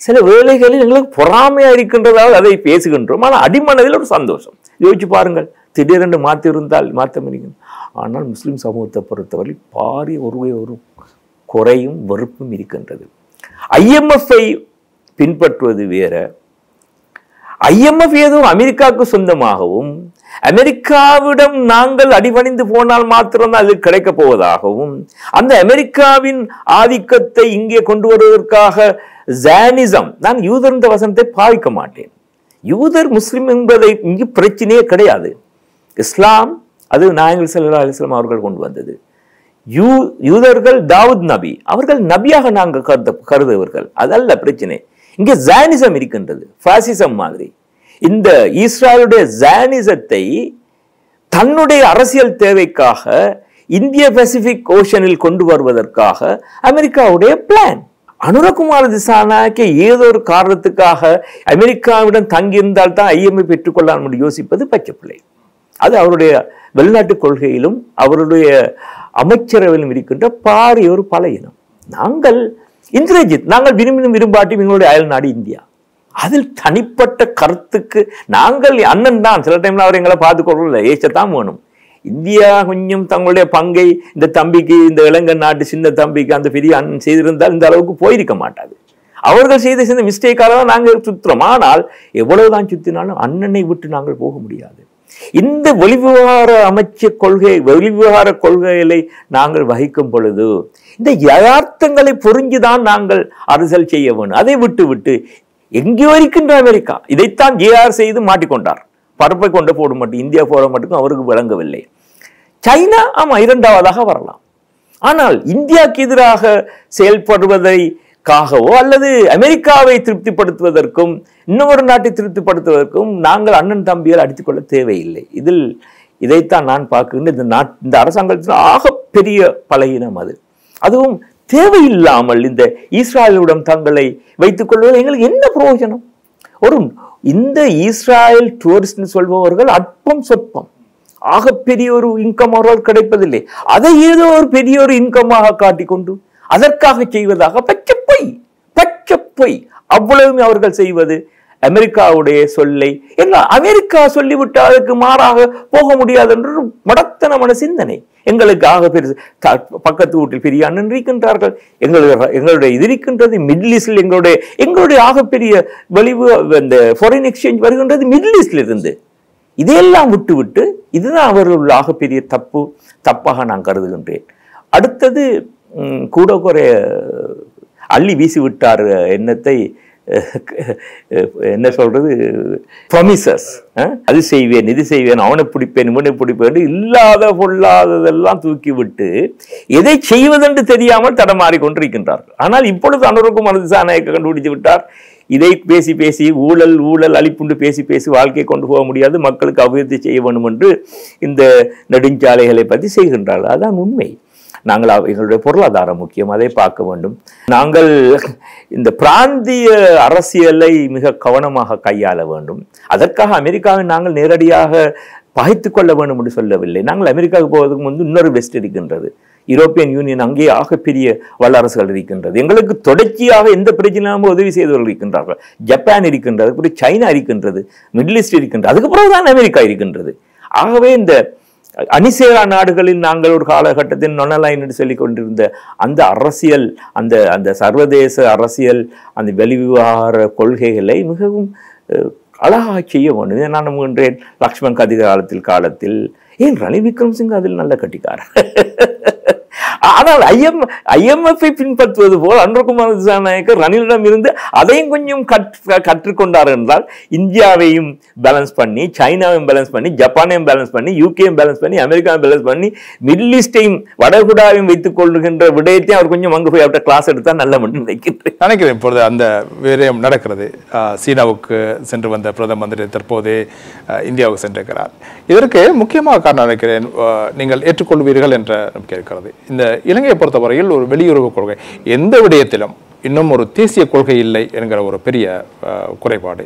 சில வேளைகளில் எங்களுக்கு பொறாமையா இருக்கின்றதால் அதை பேசுகின்றோம். ஆனால் அடிமனதில் ஒரு சந்தோஷம். யோசிச்சு பாருங்கள், திடீரென்று மாற்றி இருந்தால் மாற்ற முடியும். ஆனால் முஸ்லிம் சமூகத்தை பொறுத்தவரை பாரிய ஒரு குறையும் வெறுப்பும் இருக்கின்றது. IMF-ஐ பின்பற்றுவது வேற. IMF ஏதோ அமெரிக்காவுக்கு சொந்தமாகவும் அமெரிக்காவிடம் நாங்கள் அடிபணிந்து போனால் மாத்திரம்தான் அது கிடைக்கப் போவதாகவும் அந்த அமெரிக்காவின் ஆதிக்கத்தை இங்கே கொண்டு வருவதற்காக ஜானிசம், நான் யூதர் என்ற வசனத்தை பாவிக்க மாட்டேன். யூதர் முஸ்லிம் என்பதை இங்கு பிரச்சனையே கிடையாது. இஸ்லாம் அது நாயகம் ஸல்லல்லாஹு அலைஹி வஸல்லம் அவர்கள் கொண்டு வந்தது. யூதர்கள் தாவூத் நபி, அவர்கள் நபியாக நாங்கள் கருதுவர்கள், அதல்ல பிரச்சனை. இங்கே ஜானிசம் இருக்கின்றது, பாசிசம் மாதிரி. இந்த இஸ்ரேலுடைய ஜானிசத்தை தன்னுடைய அரசியல் தேவைக்காக இந்திய பசிபிக் ஓஷனில் கொண்டு வருவதற்காக அமெரிக்காவுடைய பிளான். அனுரகுமார் திசாநாயக்க ஏதோ ஒரு காரணத்துக்காக அமெரிக்காவிடம் தங்கியிருந்தால் தான் IMF பெற்றுக்கொள்ளலாம் என்று யோசிப்பது பச்சை பிள்ளை. அது அவருடைய வெளிநாட்டு கொள்கையிலும் அவருடைய அமைச்சரவையிலும் இருக்கின்ற பாரிய ஒரு பலையினம். நாங்கள் இந்திரஜித், நாங்கள் விரும்பினும் விரும்பாட்டி எங்களுடைய அயல் நாடு இந்தியா. அதில் தனிப்பட்ட கருத்துக்கு நாங்கள் அண்ணன் தான். சில டைம்ல அவர் எங்களை பார்த்துக்கொள்ள ஏச்சத்தான் வேணும். இந்தியா கொஞ்சம் தங்களுடைய பங்கை இந்த தம்பிக்கு, இந்த இலங்கை நாட்டு சின்ன தம்பிக்கு அந்த பெரிய அண்ணன் செய்திருந்தால் இந்த அளவுக்கு போயிருக்க மாட்டாது. அவர்கள் செய்த சின்ன மிஸ்டேக்காக தான் நாங்கள் சுற்றுறோம். ஆனால் எவ்வளவுதான் சுத்தினாலும் அண்ணனை விட்டு நாங்கள் போக முடியாது. இந்த வெளிவிவகார அமைச்சர் கொள்கை, வெளிவிவகார கொள்கைகளை நாங்கள் வகிக்கும் பொழுது இந்த யதார்த்தங்களை புரிஞ்சுதான் நாங்கள் அரசியல் செய்ய வேண்டும். அதை விட்டு எங்கேயோ இருக்கின்ற அமெரிக்கா இதைத்தான் JR செய்து மாட்டிக்கொண்டார். பரப்பை கொண்டு போட மட்டும், இந்தியா போட மட்டும் அவருக்கு விளங்கவில்லை. சைனா ஆமா இரண்டாவதாக வரலாம். ஆனால் இந்தியாவுக்கு எதிராக செயல்படுவதற்காகவோ அல்லது அமெரிக்காவை திருப்திப்படுத்துவதற்கும் இன்னொரு நாட்டை திருப்திப்படுத்துவதற்கும் நாங்கள் அண்ணன் தம்பியால் அடித்துக்கொள்ள தேவையில்லை. இதைத்தான் நான் பார்க்கின்ற இந்த அரசாங்கத்தின் ஆகப்பெரிய பலகீனம் அது. அதுவும் தேவையில்லாமல் இந்த இஸ்ராயலுடன் தங்களை வைத்துக் கொள்வது எங்களுக்கு என்ன பிரயோஜனம்? இந்த இஸ்ராயல் டூரிஸ்ட் சொல்பவர்கள் அற்பம் சொற்பம், ஆகப்பெரிய ஒரு இன்கம் அவர்கள் கிடைப்பதில்லை. அதை ஏதோ ஒரு பெரிய ஒரு இன்கமாக காட்டிக்கொண்டு அதற்காக செய்வதாக பச்சை பொய். அவ்வளவுமே அவர்கள் செய்வது அமெரிக்காவுடைய சொல்லை எல்லாம் அமெரிக்கா சொல்லிவிட்டு அதற்கு மாறாக போக முடியாது என்ற மடத்தனமான சிந்தனை எங்களுக்கு ஆக பெருசு. பக்கத்து வீட்டில் பெரிய அண்ணன் இருக்கின்றார்கள், எங்களுடைய இது இருக்கின்றது மிடில் ஈஸ்டில், எங்களுடைய ஆகப்பெரிய வெளிவு இந்த ஃபாரின் எக்ஸ்சேஞ்ச் வருகின்றது மிடில் ஈஸ்டில் இருந்து. இதையெல்லாம் விட்டு இதுதான் அவர்கள் ஆகப்பெரிய தப்பாக நான் கருதுகின்றேன். அடுத்தது கூட குறைய அள்ளி வீசி விட்டார் எண்ணத்தை, என்ன சொல்றது, ப்ராமிசஸ். அது செய்வேன், இது செய்வேன், அவனை பிடிப்பேன், இவனை பிடிப்பேன், இல்லாத பொல்லாததெல்லாம் தூக்கி விட்டு எதை செய்வதென்று தெரியாமல் தடமாறி கொண்டிருக்கின்றார்கள். ஆனால் இப்பொழுது அனுரகுமார் திசாநாயக்க கண்டுபிடித்து விட்டார். இதை பேசி ஊழல் அழிப்புண்டு பேசி வாழ்க்கையை கொண்டு போக முடியாது, மக்களுக்கு அபிவிருத்தி செய்ய வேண்டும் என்று இந்த நெடுஞ்சாலைகளை பற்றி செய்கின்றார்கள். அதான் உண்மை. நாங்கள் எங்களுடைய பொருளாதாரம் முக்கியம், அதை பார்க்க வேண்டும். நாங்கள் இந்த பிராந்திய அரசியலை மிக கவனமாக கையாள வேண்டும். அதற்காக அமெரிக்காவை நாங்கள் நேரடியாக பகைத்து கொள்ள வேண்டும் என்று சொல்லவில்லை. நாங்கள் அமெரிக்காவுக்கு போவதற்கு முன்பு இன்னொரு வெஸ்ட் இருக்கின்றது, யூரோப்பியன் யூனியன். அங்கே ஆகப்பெரிய வல்லரசுகள் இருக்கின்றது. எங்களுக்கு தொடர்ச்சியாக எந்த பிரச்சனையும் உதவி செய்தவர்கள் இருக்கின்றார்கள். ஜப்பான் இருக்கின்றது, அதுக்கப்புறம் சைனா இருக்கின்றது, மிடில் ஈஸ்ட் இருக்கின்றது, அதுக்கப்புறம் தான் அமெரிக்கா இருக்கின்றது. ஆகவே இந்த அணிசேரா நாடுகளில் நாங்கள் ஒரு காலகட்டத்தில் நொனலைன் என்று சொல்லிக் கொண்டிருந்த அந்த அரசியல், அந்த அந்த சர்வதேச அரசியல், அந்த வெளிவிவகார கொள்கைகளை மிகவும் அழகாக செய்ய வேண்டும். இதை நான் நம்புகின்றேன். லக்ஷ்மண் கதிகாலத்தில் காலத்தில் ஏன் ரணில் விக்ரமசிங்க அதில் நல்ல கட்டிக்காரர். ஆனால் IMF-ஐ பின்பற்றுவது போல் அனுரகுமார் திசாநாயக்கர் ரணிலிடம் இருந்து அதையும் கொஞ்சம் கற்றுக்கொண்டார் என்றால் இந்தியாவையும் பேலன்ஸ் பண்ணி, சைனாவையும் பேலன்ஸ் பண்ணி, ஜப்பானையும் பேலன்ஸ் பண்ணி, யூகேயும் பேலன்ஸ் பண்ணி, அமெரிக்காவையும் பேலன்ஸ் பண்ணி, மிடில் ஈஸ்டையும் வடகுடாவையும் வைத்துக் கொள்கின்ற விடயத்தையும் அவர் கொஞ்சம் அங்கு போய் அவர்கிட்ட கிளாஸ் எடுத்தால் நல்ல மட்டும் நினைக்கிறேன். இப்பொழுது அந்த விடயம் நடக்கிறது. சீனாவுக்கு சென்று வந்த பிரதம மந்திரி தற்போது இந்தியாவுக்கு சென்றிருக்கிறார். இதற்கு முக்கியமாக காரணம் நினைக்கிறேன், நீங்கள் ஏற்றுக்கொள்வீர்கள் என்ற நம்பிக்கை இருக்கிறது. இந்த இலங்கையை பொறுத்தவரையில் ஒரு வெளியுறவு கொள்கை எந்த விடயத்திலும் இன்னும் ஒரு தேசிய கொள்கை இல்லை என்கிற ஒரு பெரிய குறைபாடு.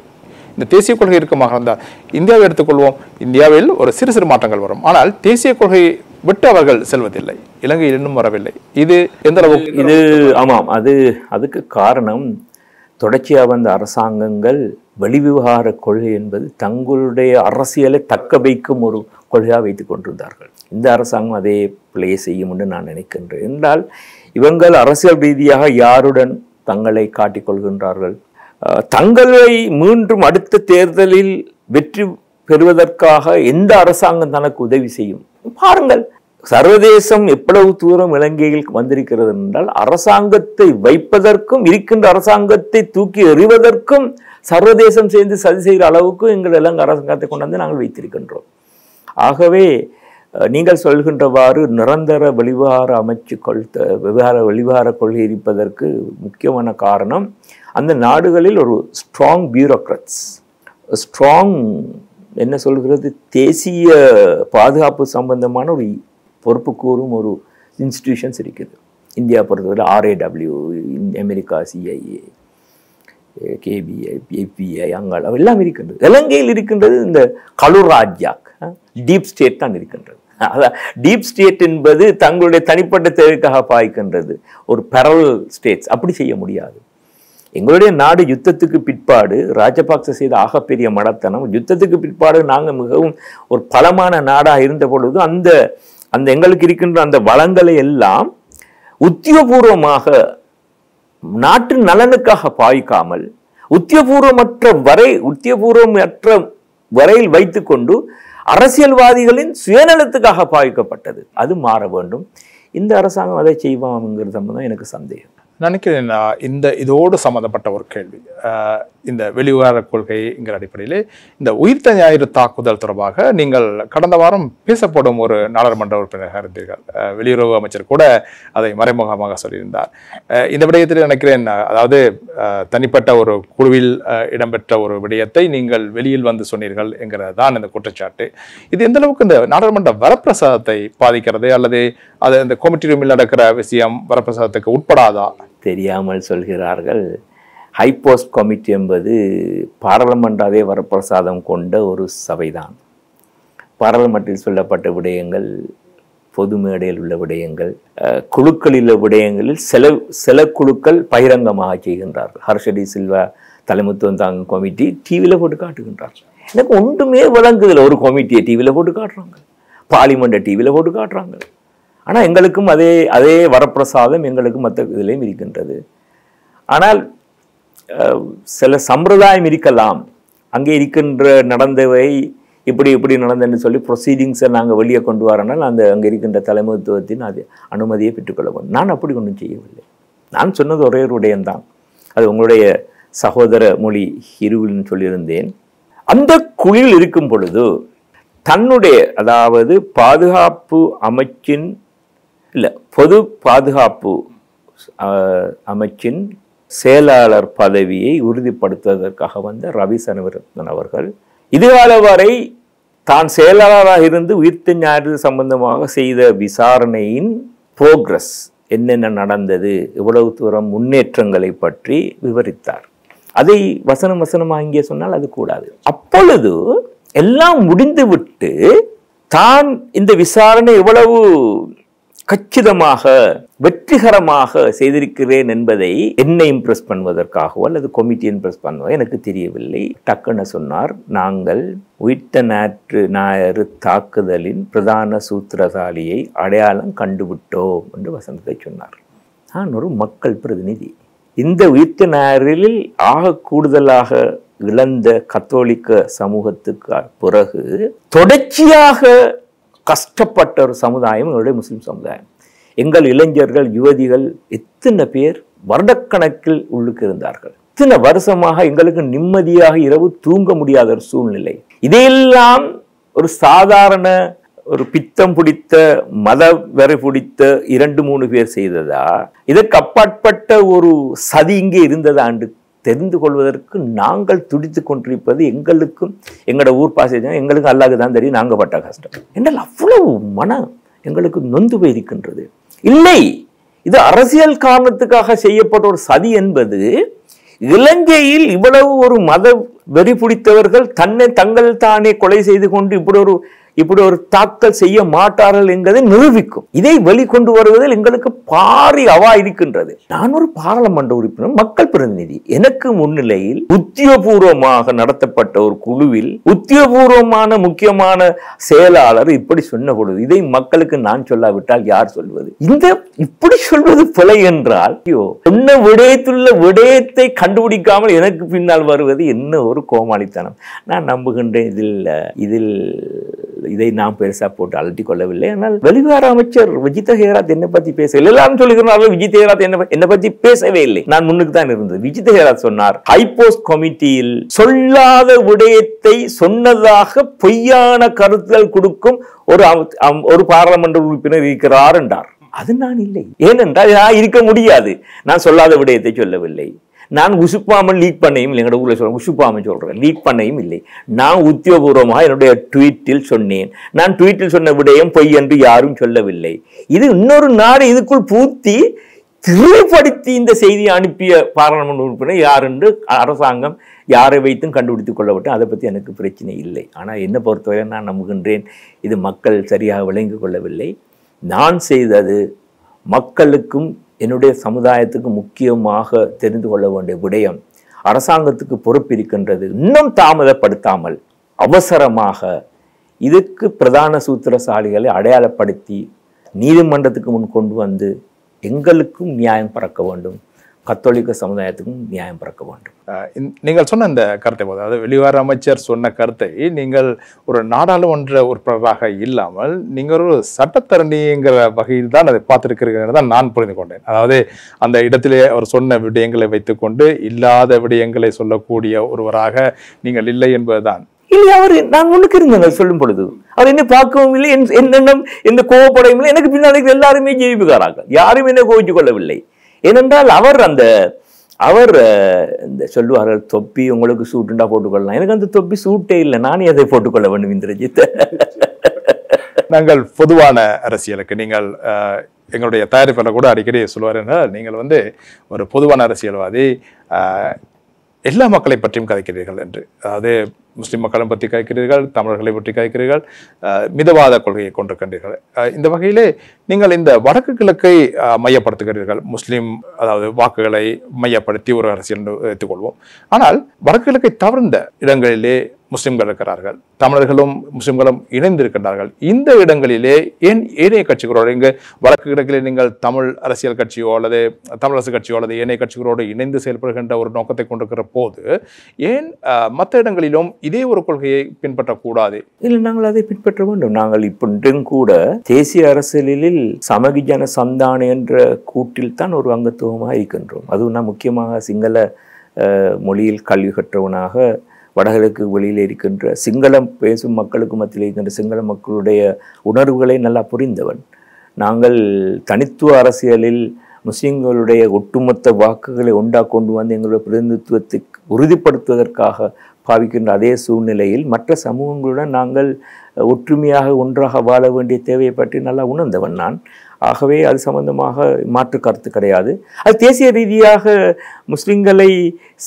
இந்த தேசிய கொள்கை இருக்குமாக இருந்தால் இந்தியாவை எடுத்துக்கொள்வோம், இந்தியாவில் ஒரு சிறு சிறு மாற்றங்கள் வரும். ஆனால் தேசிய கொள்கையை விட்டு அவர்கள் செல்வதில்லை. இலங்கையில் இன்னும் வரவில்லை. இது எந்த அளவுக்கு? இது ஆமாம், அதுக்கு காரணம் தொடர்ச்சியாக வந்த அரசாங்கங்கள் வெளிவிவகார கொள்கை என்பது தங்களுடைய அரசியலை தக்க வைக்கும் ஒரு கொள்கையாக வைத்துக் கொண்டிருந்தார்கள். இந்த அரசாங்கம் அதே பிழையை செய்யும் என்று நான் நினைக்கின்றேன். என்றால் இவங்கள் அரசியல் ரீதியாக யாருடன் தங்களை காட்டிக்கொள்கின்றார்கள்? தங்களை மீண்டும் அடுத்த தேர்தலில் வெற்றி பெறுவதற்காக எந்த அரசாங்கம் தனக்கு உதவி செய்யும்? பாருங்கள், சர்வதேசம் எவ்வளவு தூரம் இலங்கையில் வந்திருக்கிறது என்றால் அரசாங்கத்தை வைப்பதற்கும் இருக்கின்ற அரசாங்கத்தை தூக்கி எறிவதற்கும் சர்வதேசம் சேர்ந்து சதி செய்கிற அளவுக்கு எங்கள் இலங்கை அரசாங்கத்தை கொண்டாந்து நாங்கள் வைத்திருக்கின்றோம். ஆகவே நீங்கள் சொல்கின்றவாறு நிரந்தர வெளிவிவகார கொள்கை இருப்பதற்கு முக்கியமான காரணம் அந்த நாடுகளில் ஒரு ஸ்ட்ராங் பியூரோக்ராட்ஸ், ஸ்ட்ராங் என்ன சொல்கிறது, தேசிய பாதுகாப்பு சம்பந்தமான ஒரு பொறுப்பு கூறும் ஒரு இன்ஸ்டிடியூஷன்ஸ் இருக்குது. இந்தியா பொறுத்தவரை RAW, America CIA, KBI, FBI, அங்காள் எல்லாம் இருக்கின்றது. இலங்கையில் இருக்கின்றது இந்த கலுராஜ்யாக், டீப் ஸ்டேட் தான் இருக்கின்றது. அதான் டீப் ஸ்டேட் என்பது தங்களுடைய தனிப்பட்ட தேவைக்காக பாய்க்கின்றது. ஒரு பெரல் ஸ்டேட்ஸ் அப்படி செய்ய முடியாது. எங்களுடைய நாடு யுத்தத்துக்கு பிற்பாடு ராஜபக்ச செய்த ஆகப்பெரிய மடத்தனம். யுத்தத்துக்கு பிற்பாடு நாங்கள் மிகவும் ஒரு பலமான நாடாக இருந்த பொழுது அந்த அந்த எங்களுக்கு இருக்கின்ற அந்த வளங்களை எல்லாம் உத்தியோகபூர்வமாக நாட்டின் நலனுக்காக பாய்க்காமல் உத்தியோகபூர்வமற்ற வரையில் வைத்துக்கொண்டு அரசியல்வாதிகளின் சுயநலத்துக்காக பாய்க்கப்பட்டது. அது மாற வேண்டும். இந்த அரசாங்கம் அதை செய்வாங்கிறது தான் எனக்கு சந்தேகம். நினைக்கிறேன். இதோடு சம்மந்தப்பட்ட ஒரு கேள்வி, இந்த வெளிவிவகார கொள்கைங்கிற அடிப்படையில் இந்த உயிர்த்த ஞாயிறு தாக்குதல் தொடர்பாக நீங்கள் கடந்த வாரம் பேசப்படும் ஒரு நாடாளுமன்ற உறுப்பினராக இருந்தீர்கள். வெளியுறவு அமைச்சர் கூட அதை மறைமுகமாக சொல்லியிருந்தார். இந்த விடயத்தில் நினைக்கிறேன், அதாவது தனிப்பட்ட ஒரு குழுவில் இடம்பெற்ற ஒரு விடயத்தை நீங்கள் வெளியில் வந்து சொன்னீர்கள் என்கிறது தான் இந்த குற்றச்சாட்டு. இது எந்த அளவுக்கு இந்த நாடாளுமன்ற வரப்பிரசாதத்தை பாதிக்கிறது, அல்லது அது இந்த கமிட்டி ரூமில் நடக்கிற விஷயம் வரப்பிரசாதத்துக்கு உட்படாதா? தெரியாமல் சொல்கிறார்கள். ஹைபோஸ்ட் கமிட்டி என்பது பாராளுமன்றாவே வரப்பிரசாதம் கொண்ட ஒரு சபைதான். பாராளுமன்றத்தில் சொல்லப்பட்ட விடயங்கள், பொது மேடையில் உள்ள விடயங்கள், குழுக்களில் உள்ள விடயங்களில் சில குழுக்கள் பகிரங்கமாக செய்கின்றார்கள். ஹர்ஷடி சில்வா தலைமைத்துவம் தாங்கும் கமிட்டி டிவியில் போட்டு காட்டுகின்றார்கள். எனக்கு ஒன்றுமே விளங்குதில்லை. ஒரு கமிட்டியை டிவியில் போட்டு காட்டுறாங்க, பார்லிமெண்ட்டை டிவியில் போட்டு காட்டுறாங்க. ஆனால் எங்களுக்கும் அதே வரப்பிரசாதம் எங்களுக்கும் மற்ற இதிலையும் இருக்கின்றது. ஆனால் சில சம்பிரதாயம் இருக்கலாம். அங்கே இருக்கின்ற நடந்தவை இப்படி நடந்ததுன்னு சொல்லி ப்ரொசீடிங்ஸை நாங்கள் வெளியே கொண்டு வரனால் அங்கே இருக்கின்ற தலைமைத்துவத்தின் அது அனுமதியை பெற்றுக்கொள்ள வேண்டும். நான் அப்படி ஒன்றும் செய்யவில்லை. நான் சொன்னது ஒரே ஒரு விடயம்தான். அது உங்களுடைய சகோதர மொழி ஹிருவில்னு சொல்லியிருந்தேன். அந்த குழியில் இருக்கும் பொழுது தன்னுடைய, அதாவது பாதுகாப்பு அமைச்சின் பொது பாதுகாப்பு அமைச்சின் செயலாளர் பதவியை உறுதிப்படுத்துவதற்காக வந்த ரவி சனவரத்னன் அவர்கள் இதுகால வரை தான் செயலாளராக இருந்து உயிர்த்த ஞாயிறு சம்பந்தமாக செய்த விசாரணையின் புரோகிரஸ், என்னென்ன நடந்தது, எவ்வளவு தூரம் முன்னேற்றங்களை பற்றி விவரித்தார். அதை வசனமாக இங்கே சொன்னால் அது கூடாது. அப்பொழுது எல்லாம் முடிந்துவிட்டு தான் இந்த விசாரணை எவ்வளவு கச்சிதமாக வெற்றிகரமாக செய்திருக்கிறேன் என்பதை என்னை இம்ப்ரெஸ் பண்ணுவதற்காகவோ அல்லது கமிட்டி இம்ப்ரெஸ் பண்ணுவதோ எனக்கு தெரியவில்லை. டக்குன்னு சொன்னார், நாங்கள் உயிர்த்த ஞாயிறு தாக்குதலின் பிரதான சூத்திரதாரியை அடையாளம் கண்டுவிட்டோம் என்று வசந்தத்தை சொன்னார். நான் ஒரு மக்கள் பிரதிநிதி. இந்த உயிர்த்த ஞாயிறில் ஆக கூடுதலாக இழந்த கத்தோலிக்க சமூகத்துக்கு பிறகு தொடர்ச்சியாக கஷ்டப்பட்ட ஒரு சமுதாயம் எங்களுடைய முஸ்லிம் சமுதாயம். எங்கள் இளைஞர்கள் யுவதிகள் எத்தனை பேர் வருடக்கணக்கில் உள்ளுக்கு இருந்தார்கள். இத்தனை வருஷமாக எங்களுக்கு நிம்மதியாக இரவு தூங்க முடியாத ஒரு சூழ்நிலை. இதையெல்லாம் ஒரு சாதாரண ஒரு பித்தம் பிடித்த மத வெறி பிடித்த 2-3 பேர் செய்ததா, இதற்கு அப்பாற்பட்ட ஒரு சதி இங்கே இருந்ததாண்டு தெரிந்து கொள்வதற்கு நாங்கள் துடித்து கொண்டிருப்பது எங்களுக்கும் எங்களோட ஊர் பாசை எங்களுக்கு அல்லாஹ்க்கு தான் தெரியும். நாங்கள் பட்ட கஷ்டம் என்றால் அவ்வளவு மனம் எங்களுக்கு நொந்து போயிருக்கின்றது. இல்லை, இது அரசியல் காரணத்துக்காக செய்யப்பட்ட ஒரு சதி என்பது இலங்கையில் இவ்வளவு ஒரு மத வெறி பிடித்தவர்கள் தங்கள் தானே கொலை செய்து கொண்டு இப்படி ஒரு தாக்கல் செய்ய மாட்டார்கள் என்பதை நிரூபிக்கும். இதை வெளிக்கொண்டு வருவதில் எங்களுக்கு பாரி அவா இருக்கின்றது. நான் ஒரு பாராளுமன்ற உறுப்பினர், மக்கள் பிரதிநிதி. எனக்கு முன்னிலையில் உத்தியோகபூர்வமாக நடத்தப்பட்ட ஒரு குழுவில் உத்தியோகபூர்வமான முக்கியமான செயலாளர் இப்படி சொன்ன பொழுது இதை மக்களுக்கு நான் சொல்லாவிட்டால் யார் சொல்வது? இப்படி சொல்வது பிழை என்றால், சொன்ன விடயத்துள்ள விடயத்தை கண்டுபிடிக்காமல் எனக்கு பின்னால் வருவது என்ன ஒரு கோமாளித்தனம். நான் நம்புகின்றேன் இதில் இதை நாம் பெருசா போட்டு அலட்டி கொள்ளவில்லை. ஆனால் வெளிவார அமைச்சர் விஜித ஹேராத் என்னை பத்தி பேசவில்லை. எல்லாரும் சொல்லுகிறார்கள் விஜித் ஹேராத் என்னை பத்தி பேசவே இல்லை. நான் முன்னுக்கு தான் இருந்தது. விஜித ஹேராத் சொன்னார், ஹைபோஸ் கமிட்டியில் சொல்லாத விடயத்தை சொன்னதாக பொய்யான கருத்துகள் கொடுக்கும் ஒரு பாராளுமன்ற உறுப்பினர் இருக்கிறார் என்றார். அது நான் இல்லை. ஏனென்றால் இருக்க முடியாது. நான் சொல்லாத விடயத்தை சொல்லவில்லை. நான் உசுப்பாமல் லீக் பண்ணையும் இல்லை. எங்களோட ஊரில் சொல்றேன், உசுப்பாமல் சொல்றேன், லீக் பண்ணையும் இல்லை. நான் உத்தியோகபூர்வமாக என்னுடைய ட்வீட்டில் சொன்னேன். நான் ட்வீட்டில் சொன்ன விடயம் பொய் என்று யாரும் சொல்லவில்லை. இது இன்னொரு நாடு இதுக்குள் பூத்தி திருப்படுத்தி இந்த செய்தியை அனுப்பிய பாராளுமன்ற உறுப்பினர் யார் என்று அரசாங்கம் யாரை வைத்தும் கண்டுபிடித்துக் கொள்ளப்பட்டு அதை பற்றி எனக்கு பிரச்சனை இல்லை. ஆனால் என்னை பொறுத்தவரை நான் நம்புகின்றேன் இது மக்கள் சரியாக விளங்கிக் கொள்ளவில்லை. நான் செய்தது மக்களுக்கும் என்னுடைய சமுதாயத்துக்கு முக்கியமாக தெரிந்து கொள்ள வேண்டிய விடயம். அரசாங்கத்துக்கு பொறுப்பு இருக்கின்றது. இன்னும் தாமதப்படுத்தாமல் அவசரமாக இதுக்கு பிரதான சூத்திரசாலிகளை அடையாளப்படுத்தி நீதிமன்றத்துக்கு முன் கொண்டு வந்து எங்களுக்கும் நியாயம் பிறக்க வேண்டும், கத்தோலிக்க சமுதாயத்துக்கும் நியாயம் பிறக்க வேண்டும். நீங்கள் சொன்ன இந்த கருத்தை, அதாவது வெளிவார அமைச்சர் சொன்ன கருத்தை நீங்கள் ஒரு நாடாளுமன்ற உறுப்பினராக இல்லாமல் நீங்கள் ஒரு சட்டத்தரணிங்கிற வகையில் தான் அதை பார்த்திருக்கிறீர்கள் தான் நான் புரிந்து கொண்டேன். அதாவது அந்த இடத்திலே அவர் சொன்ன விடயங்களை வைத்துக்கொண்டு இல்லாத விடயங்களை சொல்லக்கூடிய ஒருவராக நீங்கள் இல்லை என்பதுதான். இல்லை, அவர் நான் முன்னுக்கு இருந்தேங்க சொல்லும் பொழுது அவர் என்ன பார்க்கவும் இல்லை, என்னென்ன எந்த கோவப்படையும் இல்லை. எனக்கு பின்னாடி எல்லாருமே ஜெயிப்புக்காரார்கள், யாரும் என்ன கோவிச்சு கொள்ளவில்லை. ஏனென்றால் அவர் இந்த சொல்லுவார்கள், தொப்பி உங்களுக்கு சூட்டுண்டா போட்டுக்கொள்ளலாம். எனக்கு அந்த தொப்பி சூட்டே இல்லை, நானே அதை போட்டுக்கொள்ள வேண்டும். இந்திரஜித், நாங்கள் பொதுவான அரசியலுக்கு நீங்கள் எங்களுடைய தயாரிப்பாளர் கூட அடிக்கடி சொல்லுவார் என்றால், நீங்கள் ஒரு பொதுவான அரசியல்வாதி, எல்லா மக்களை பற்றியும் கதைக்கிறீர்கள் என்று. அதாவது முஸ்லிம் மக்களை பற்றி கதைக்கிறீர்கள், தமிழர்களை பற்றி கதைக்கிறீர்கள், மிதவாத கொள்கையை கொண்டிருக்கின்றீர்கள். இந்த வகையிலே நீங்கள் இந்த வடக்கு கிழக்கை மையப்படுத்துகிறீர்கள். முஸ்லிம் அதாவது வாக்குகளை மையப்படுத்தி ஒரு அரசியல் எடுத்துக்கொள்வோம். ஆனால் வடக்கு கிழக்கை தவிர்ந்த இடங்களிலே முஸ்லிம்கள் இருக்கிறார்கள், தமிழர்களும் முஸ்லிம்களும் இணைந்திருக்கின்றார்கள். இந்த இடங்களிலே ஏன் ஏனைய கட்சிகளோடு, இங்கு வடக்கு கிழக்கிலே நீங்கள் தமிழ் அரசியல் கட்சியோ அல்லது தமிழரசு கட்சியோ அல்லது ஏனைய கட்சிகளோடு இணைந்து செயல்படுகின்ற ஒரு நோக்கத்தை கொண்டிருக்கிற போது ஏன் மற்ற இடங்களிலும் இதே ஒரு கொள்கையை பின்பற்றக்கூடாது? இல்லை, நாங்கள் அதை பின்பற்ற வேண்டும். நாங்கள் இப்பொன்றும் கூட தேசிய அரசியலில் சமகிஜன சந்தான என்ற கூட்டில் தான் ஒரு அங்கத்துவமாக இருக்கின்றோம். அதுவும் நான் முக்கியமாக சிங்கள மொழியில் கல்வி கற்றவனாக வடகிழக்கு வெளியில் இருக்கின்ற சிங்களம் பேசும் மக்களுக்கு மத்தியில் இருக்கின்ற சிங்கள மக்களுடைய உணர்வுகளை நல்லா புரிந்தவன். நாங்கள் தனித்துவ அரசியலில் முஸ்லிம்களுடைய ஒட்டுமொத்த வாக்குகளை கொண்டு வந்து எங்களுடைய பிரதிநிதித்துவத்தை உறுதிப்படுத்துவதற்காக பாவிக்கின்ற அதே சூழ்நிலையில் மற்ற சமூகங்களுடன் நாங்கள் ஒற்றுமையாக ஒன்றாக வாழ வேண்டிய தேவையை பற்றி நல்லா உணர்ந்தவன் நான். ஆகவே அது சம்பந்தமாக மாற்று கருத்து கிடையாது. அது தேசிய ரீதியாக முஸ்லிம்களை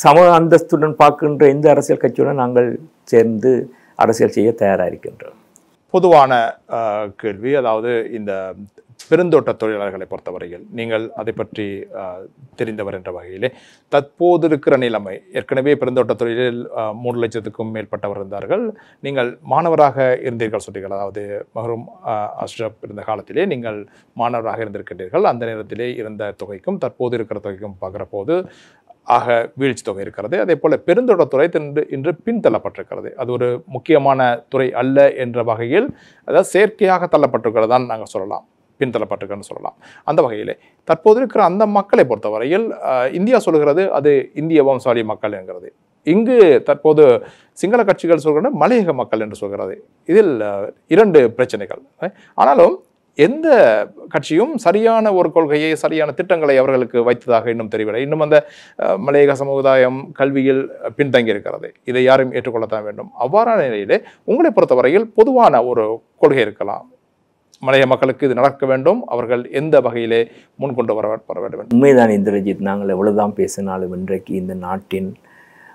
சம அந்தஸ்துடன் பார்க்கின்ற எந்த அரசியல் கட்சியுடன் நாங்கள் சேர்ந்து அரசியல் செய்ய தயாராக இருக்கின்றோம். பொதுவான கேள்வி, அதாவது இந்த பெருந்தோட்ட தொழிலாளர்களை பொறுத்தவரையில் நீங்கள் அதை பற்றி தெரிந்தவர் என்ற வகையிலே தற்போது இருக்கிற நிலைமை, ஏற்கனவே பெருந்தோட்ட தொழிலில் 3 லட்சத்துக்கும் மேற்பட்டவர் இருந்தார்கள். நீங்கள் மாணவராக இருந்தீர்கள் சொன்னீர்கள். அதாவது மஹ்ரூம் அஷ்ரப் இருந்த காலத்திலே நீங்கள் மாணவராக இருந்திருக்கின்றீர்கள். அந்த நேரத்திலே இருந்த தொகைக்கும் தற்போது இருக்கிற தொகைக்கும் பார்க்குற போது ஆக வீழ்ச்சி தொகை இருக்கிறது. அதே போல பெருந்தோட்டத்துறை இன்று பின்தள்ளப்பட்டிருக்கிறது. அது ஒரு முக்கியமான துறை அல்ல என்ற வகையில், அதாவது செயற்கையாக தள்ளப்பட்டிருக்கிறது தான் நாங்கள் சொல்லலாம், பின்தள்ளப்பட்டிருக்கிறன்னு சொல்லலாம். அந்த வகையிலே தற்போது இருக்கிற அந்த மக்களை பொறுத்தவரையில் இந்தியா சொல்கிறது அது இந்திய வம்சாவளி மக்கள் என்கிறது. இங்கு தற்போது சிங்கள கட்சிகள் சொல்கிற மலையக மக்கள் என்று சொல்கிறது. இதில் 2 பிரச்சனைகள். ஆனாலும் எந்த கட்சியும் சரியான ஒரு கொள்கையை, சரியான திட்டங்களை அவர்களுக்கு வைத்ததாக இன்னும் தெரியவில்லை. இன்னும் அந்த மலையக சமுதாயம் கல்வியில் பின்தங்கி இருக்கிறது. இதை யாரும் ஏற்றுக்கொள்ளத்தான் வேண்டும். அவ்வாறான நிலையிலே உங்களை பொறுத்தவரையில் பொதுவான ஒரு கொள்கை இருக்கலாம். மலைய மக்களுக்கு இது நடக்க வேண்டும், அவர்கள் எந்த வகையிலே முன்கொண்டு வர வேண்டும். உண்மைதான் இந்திரஜித், நாங்கள் எவ்வளவுதான் பேசினாலும் இன்றைக்கு இந்த நாட்டின்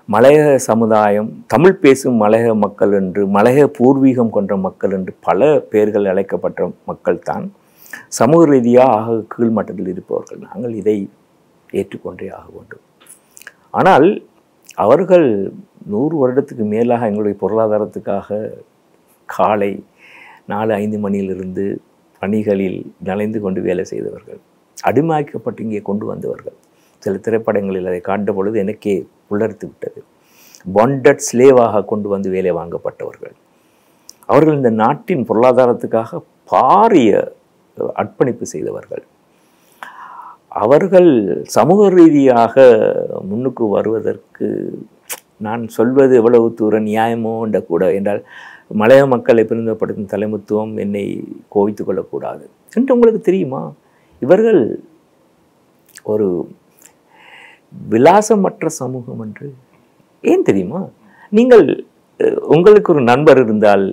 மலையக சமுதாயம், தமிழ் பேசும் மலையக மக்கள் என்று, மலையக பூர்வீகம் கொண்ட மக்கள் என்று பல பெயர்கள் அழைக்கப்பட்ட மக்கள் தான் சமூக ரீதியாக கீழ்மட்டத்தில் இருப்பவர்கள். நாங்கள் இதை ஏற்றுக்கொண்டே ஆக வேண்டும். ஆனால் அவர்கள் 100 வருடத்துக்கு மேலாக எங்களுடைய பொருளாதாரத்துக்காக காலை 4-5 மணியிலிருந்து பணிகளில் நலைந்து கொண்டு வேலை செய்தவர்கள், அடிமையாக்கப்பட்டு இங்கே கொண்டு வந்தவர்கள். சில திரைப்படங்களில் அதை காண்ட பொழுது எனக்கே புலர்த்து விட்டது. பாண்டட் ஸ்லேவாக கொண்டு வந்து வேலை வாங்கப்பட்டவர்கள். அவர்கள் இந்த நாட்டின் பொருளாதாரத்துக்காக பாரிய அர்ப்பணிப்பு செய்தவர்கள். அவர்கள் சமூக ரீதியாக முன்னுக்கு வருவதற்கு நான் சொல்வது எவ்வளவு தூரம் நியாயமோ என்ற கூட என்றால், மலைய மக்களை பிரதிநிதிப்படுத்தும் தலைமைத்துவம் என்னை கோவித்து கொள்ளக்கூடாது என்று உங்களுக்கு தெரியுமா? இவர்கள் ஒரு விலாசமற்ற சமூகம் என்று ஏன் தெரியுமா? நீங்கள் உங்களுக்கு ஒரு நண்பர் இருந்தால்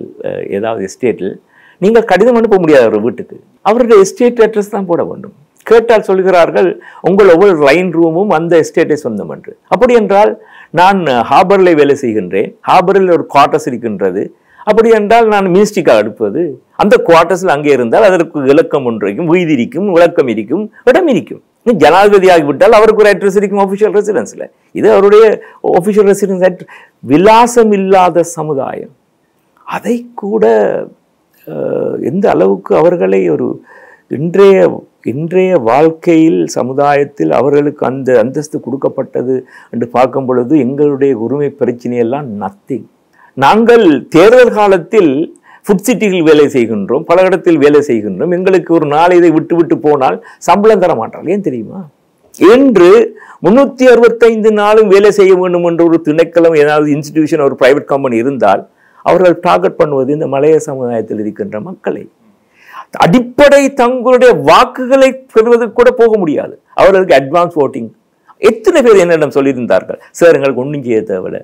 ஏதாவது எஸ்டேட்டில், நீங்கள் கடிதம் அனுப்ப முடியாது அவர் வீட்டுக்கு. அவருடைய எஸ்டேட் அட்ரஸ் தான் போட வேண்டும். கேட்டால் சொல்கிறார்கள் உங்கள் ஒவ்வொரு லைன் ரூமும் அந்த எஸ்டேட்டை சொந்தம் என்று. அப்படி என்றால் நான் ஹார்பரில் வேலை செய்கின்றேன், ஹார்பரில் ஒரு குவார்ட்டர்ஸ் இருக்கின்றது. அப்படி என்றால் நான் மினிஸ்ட்ரிக்காக அடுப்பது, அந்த குவார்ட்டர்ஸில் அங்கே இருந்தால் அதற்கு இலக்கம் ஒன்று இருக்கும், வீதி இருக்கும், விளக்கம் இருக்கும், இடம் இருக்கும். ஜனாதிபதி ஆகிவிட்டால் அவருக்கு ஒரு அட்ரஸ் இருக்கும் ஆஃபிஷியல் ரெசிடென்ஸில். இது அவருடைய ஆஃபிஷியல் ரெசிடென்ஸ். விலாசம் இல்லாத சமுதாயம். அதை கூட எந்த அளவுக்கு அவர்களை ஒரு இன்றைய வாழ்க்கையில் சமுதாயத்தில் அவர்களுக்கு அந்த அந்தஸ்து கொடுக்கப்பட்டது என்று பார்க்கும் பொழுது எங்களுடைய உரிமை பிரச்சனையெல்லாம் நத்திங். நாங்கள் தேர்தல் காலத்தில் ஃபுட் சிட்டியில் வேலை செய்கின்றோம், பல இடத்தில் வேலை செய்கின்றோம். எங்களுக்கு ஒரு நாள் இதை விட்டு விட்டு போனால் சம்பளம் தர மாட்டார்கள். ஏன் தெரியுமா? என்று 365 நாளும் வேலை செய்ய வேண்டும் என்ற ஒரு திணைக்களம், ஏதாவது இன்ஸ்டிடியூஷன், ஒரு பிரைவேட் கம்பெனி இருந்தால் அவர்கள் டார்கெட் பண்ணுவது இந்த மலைய சமுதாயத்தில் இருக்கின்ற மக்களை. அடிப்படை தங்களுடைய வாக்குகளை பெறுவதற்கு கூட போக முடியாது. அவர்களுக்கு அட்வான்ஸ் ஓட்டிங். எத்தனை பேர் என்னிடம் சொல்லியிருந்தார்கள், சார் எங்களுக்கு ஒன்றும் செய்ய தேவையில்லை,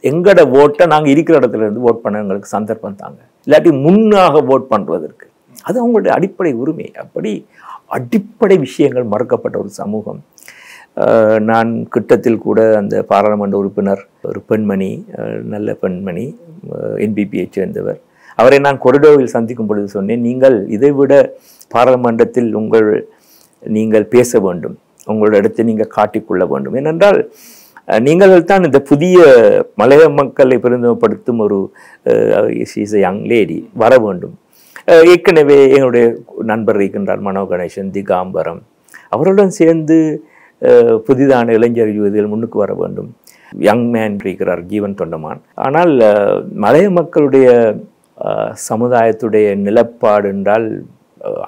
எங்கட ஓட்டை நாங்கள் இருக்கிற இடத்துல இருந்து ஓட் பண்ண எங்களுக்கு சந்தர்ப்பம் தாங்க, இல்லாட்டி முன்னாக ஓட் பண்ணுவதற்கு. அது அவங்களுடைய அடிப்படை உரிமை. அப்படி அடிப்படை விஷயங்கள் மறுக்கப்பட்ட ஒரு சமூகம். நான் கிட்டத்தில் கூட அந்த பாராளுமன்ற உறுப்பினர், ஒரு பெண்மணி, நல்ல பெண்மணி, என்பிபியை சேர்ந்தவர், அவரை நான் கொரிடோவில் சந்திக்கும் பொழுது சொன்னேன், நீங்கள் இதைவிட பாராளுமன்றத்தில் நீங்கள் பேச வேண்டும், உங்களோட இடத்தை நீங்கள் காட்டிக்கொள்ள வேண்டும். ஏனென்றால் நீங்கள் தான் இந்த புதிய மலைய மக்களை பிரதிநிதிப்படுத்தும் ஒரு யங் லேடி வர வேண்டும். ஏற்கனவே எங்களுடைய நண்பர் இருக்கின்றார் மனோ கணேசன், திகாம்பரம், அவருடன் சேர்ந்து புதிதான இளைஞர் யுவதிகள் முன்னுக்கு வர வேண்டும். யங் மேன் இருக்கிறார் ஜீவன் தொண்டமான். ஆனால் மலைய மக்களுடைய சமுதாயத்துடைய நிலப்பாடு என்றால்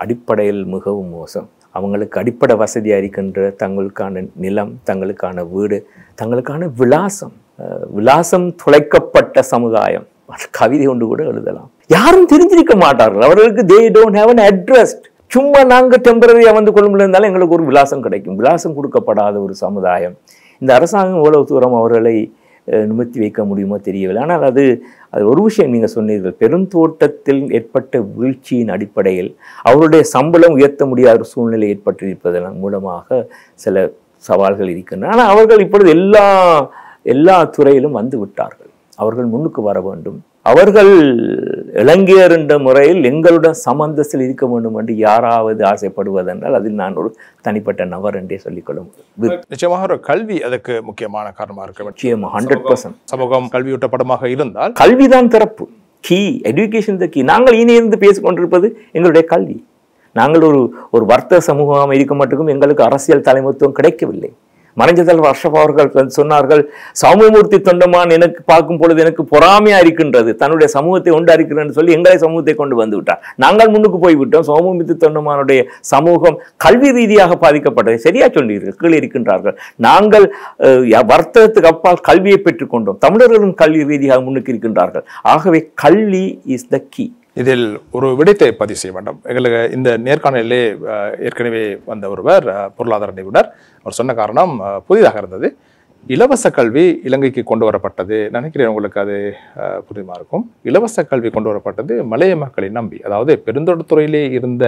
அடிப்படையில் மிகவும் மோசம். அவங்களுக்கு அடிப்படை வசதியாக இருக்கின்ற தங்களுக்கான நிலம், தங்களுக்கான வீடு, தங்களுக்கான விலாசம் தொலைக்கப்பட்ட சமுதாயம். கவிதை ஒன்று கூட எழுதலாம். யாரும் தெரிஞ்சிருக்க மாட்டார்கள். அவர்களுக்கு they don't have an address. சும்மா நாங்கள் டெம்பரரியாக வந்து கொள்ளும்பில் இருந்தாலும் எங்களுக்கு ஒரு விலாசம் கிடைக்கும். விலாசம் கொடுக்கப்படாத ஒரு சமுதாயம். இந்த அரசாங்கம் எவ்வளவு தூரம் அவர்களை நிமித்தி வைக்க முடியுமோ தெரியவில்லை. ஆனால் அது ஒரு விஷயம் நீங்கள் சொன்னீர்கள், பெருந்தோட்டத்தில் ஏற்பட்ட வீழ்ச்சியின் அடிப்படையில் அவருடைய சம்பளம் உயர்த்த முடியாத ஒரு சூழ்நிலை ஏற்பட்டிருப்பதன் மூலமாக சில சவால்கள் இருக்கின்றன. ஆனால் அவர்கள் இப்பொழுது எல்லா துறையிலும் வந்து விட்டார்கள். அவர்கள் முன்னுக்கு வர வேண்டும். அவர்கள் இலங்கையர் என்ற முறையில் எங்களுடன் சமந்தத்தில் இருக்க வேண்டும் என்று யாராவது ஆசைப்படுவதென்றால் அதில் நான் ஒரு தனிப்பட்ட நபர் என்றே சொல்லிக்கொள்ள முடியும். நிச்சயமாக ஒரு கல்வி அதுக்கு முக்கியமான காரணமாக இருக்க வேண்டும். நிச்சயமா 100%. சமூகம் கல்வியூட்டப்படமாக இருந்தால் கல்விதான் திறப்பு. Key education the key. நாங்கள் இணைந்து பேசிக் கொண்டிருப்பது எங்களுடைய கல்வி. நாங்கள் ஒரு வர்த்தக சமூகமாக இருக்க மட்டுக்கும் எங்களுக்கு அரசியல் தலைமைத்துவம் கிடைக்கவில்லை. மறைஞ்சதல் அஷ்ரப் அவர்கள் சொன்னார்கள், சௌமியமூர்த்தி தொண்டமான் எனக்கு பார்க்கும் பொழுது எனக்கு பொறாமையா இருக்கின்றது, தன்னுடைய சமூகத்தை உண்டாயிருக்கிறேன்னு சொல்லி எங்களை சமூகத்தை கொண்டு வந்து விட்டார். நாங்கள் முன்னுக்கு போய்விட்டோம். சௌமியமூர்த்தி தொண்டமானுடைய சமூகம் கல்வி ரீதியாக பாதிக்கப்பட்டது. சரியா சொல்லுகிறீர்கள், கீழே இருக்கின்றார்கள். நாங்கள் வர்த்தகத்துக்கு அப்பால் கல்வியை பெற்றுக்கொண்டோம். தமிழர்களும் கல்வி ரீதியாக முன்னுக்கு இருக்கின்றார்கள். ஆகவே கல்வி இஸ் த கீ. இதில் ஒரு விடயத்தை பதிவு செய்ய வேண்டும். எங்களுக்கு இந்த நேர்காணலிலே ஏற்கனவே வந்த ஒருவர் பொருளாதார நிபுணர், அவர் சொன்ன காரணம் புதிதாக இருந்தது. இலவச கல்வி இலங்கைக்கு கொண்டு வரப்பட்டது, நினைக்கிறேன் உங்களுக்கு அது புரியுமா இருக்கும். இலவச கல்வி கொண்டு வரப்பட்டது மலைய மக்களை நம்பி, அதாவது பெருந்தொழில்துறையிலே இருந்த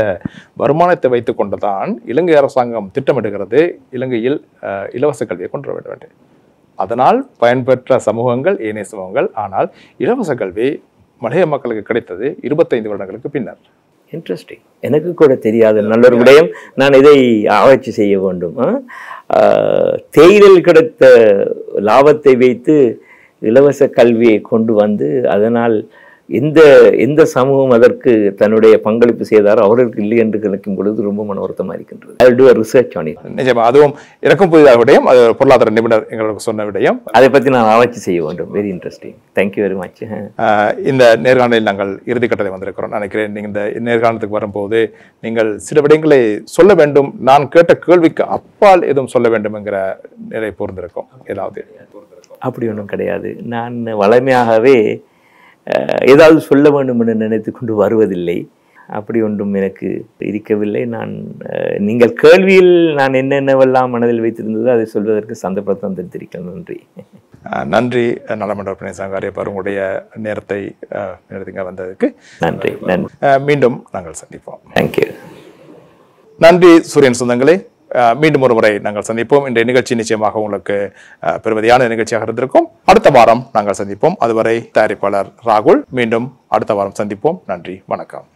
வருமானத்தை வைத்துக் கொண்டுதான் இலங்கை அரசாங்கம் திட்டமிடுகிறது இலங்கையில் இலவச கல்வியை கொண்டு வர வேண்டும். அதனால் பயன்பெற்ற சமூகங்கள் ஏனைய சமூகங்கள். ஆனால் இலவச கல்வி மலைய மக்களுக்கு கிடைத்தது 25 வருடங்களுக்கு பின்னர். இன்ட்ரெஸ்டிங். எனக்கு கூட தெரியாத நல்ல ஒரு விடயம். நான் இதை ஆராய்ச்சி செய்ய வேண்டும். தேயிலில் கிடைத்த லாபத்தை வைத்து இலவச கல்வியை கொண்டு வந்து அதனால் எந்த சமூகம் அதற்கு தன்னுடைய பங்களிப்பு செய்தாரோ அவர்களுக்கு இல்லை என்று கிடைக்கும் பொழுது ரொம்ப மன வருத்தமாக இருக்கின்றது. I will do a research on it. நிஜமா அதுவும் எனக்கும் புதிதாக விடயம். அது பொருளாதார நிபுணர் எங்களுக்கு சொன்ன விடயம். அதை பற்றி நான் ஆராய்ச்சி செய்ய வேண்டும். Very interesting. Thank you very much. இந்த நேர்காணலில் நாங்கள் இறுதிக்கட்டத்தை வந்திருக்கிறோம். நினைக்கிறேன் நீங்கள் இந்த நேர்காணலுக்கு வரும்போது நீங்கள் சில விடயங்களை சொல்ல வேண்டும், நான் கேட்ட கேள்விக்கு அப்பால் எதுவும் சொல்ல வேண்டும் என்கிற நிலை பொருந்திருக்கும். ஏதாவது அப்படி ஒன்றும் கிடையாது. நான் வளமையாகவே ஏதாவது சொல்ல வேண்டும் என்று நினைத்து கொண்டு வருவதில்லை. அப்படி ஒன்றும் எனக்கு இருக்கவில்லை. நீங்கள் கேள்வியில் நான் என்னென்னவெல்லாம் மனதில் வைத்திருந்ததோ அதை சொல்வதற்கு சந்தர்ப்பத்தை தந்திருக்கிறேன். நன்றி. நன்றி நலமன்ற பிரணயசாங்காரியப்பர், உங்களுடைய நேரத்தை வந்ததுக்கு நன்றி. நன்றி. மீண்டும் நாங்கள் சந்திப்போம். தேங்க்யூ. நன்றி சூரியன் சொந்தங்களே. மீண்டும் ஒரு முறை நாங்கள் சந்திப்போம். இன்றைய நிகழ்ச்சி நிச்சயமாக உங்களுக்கு பெருமதியான நிகழ்ச்சியாக இருந்திருக்கும். அடுத்த வாரம் நாங்கள் சந்திப்போம். அதுவரை தயாரிப்பாளர் ராகுல். மீண்டும் அடுத்த வாரம் சந்திப்போம். நன்றி, வணக்கம்.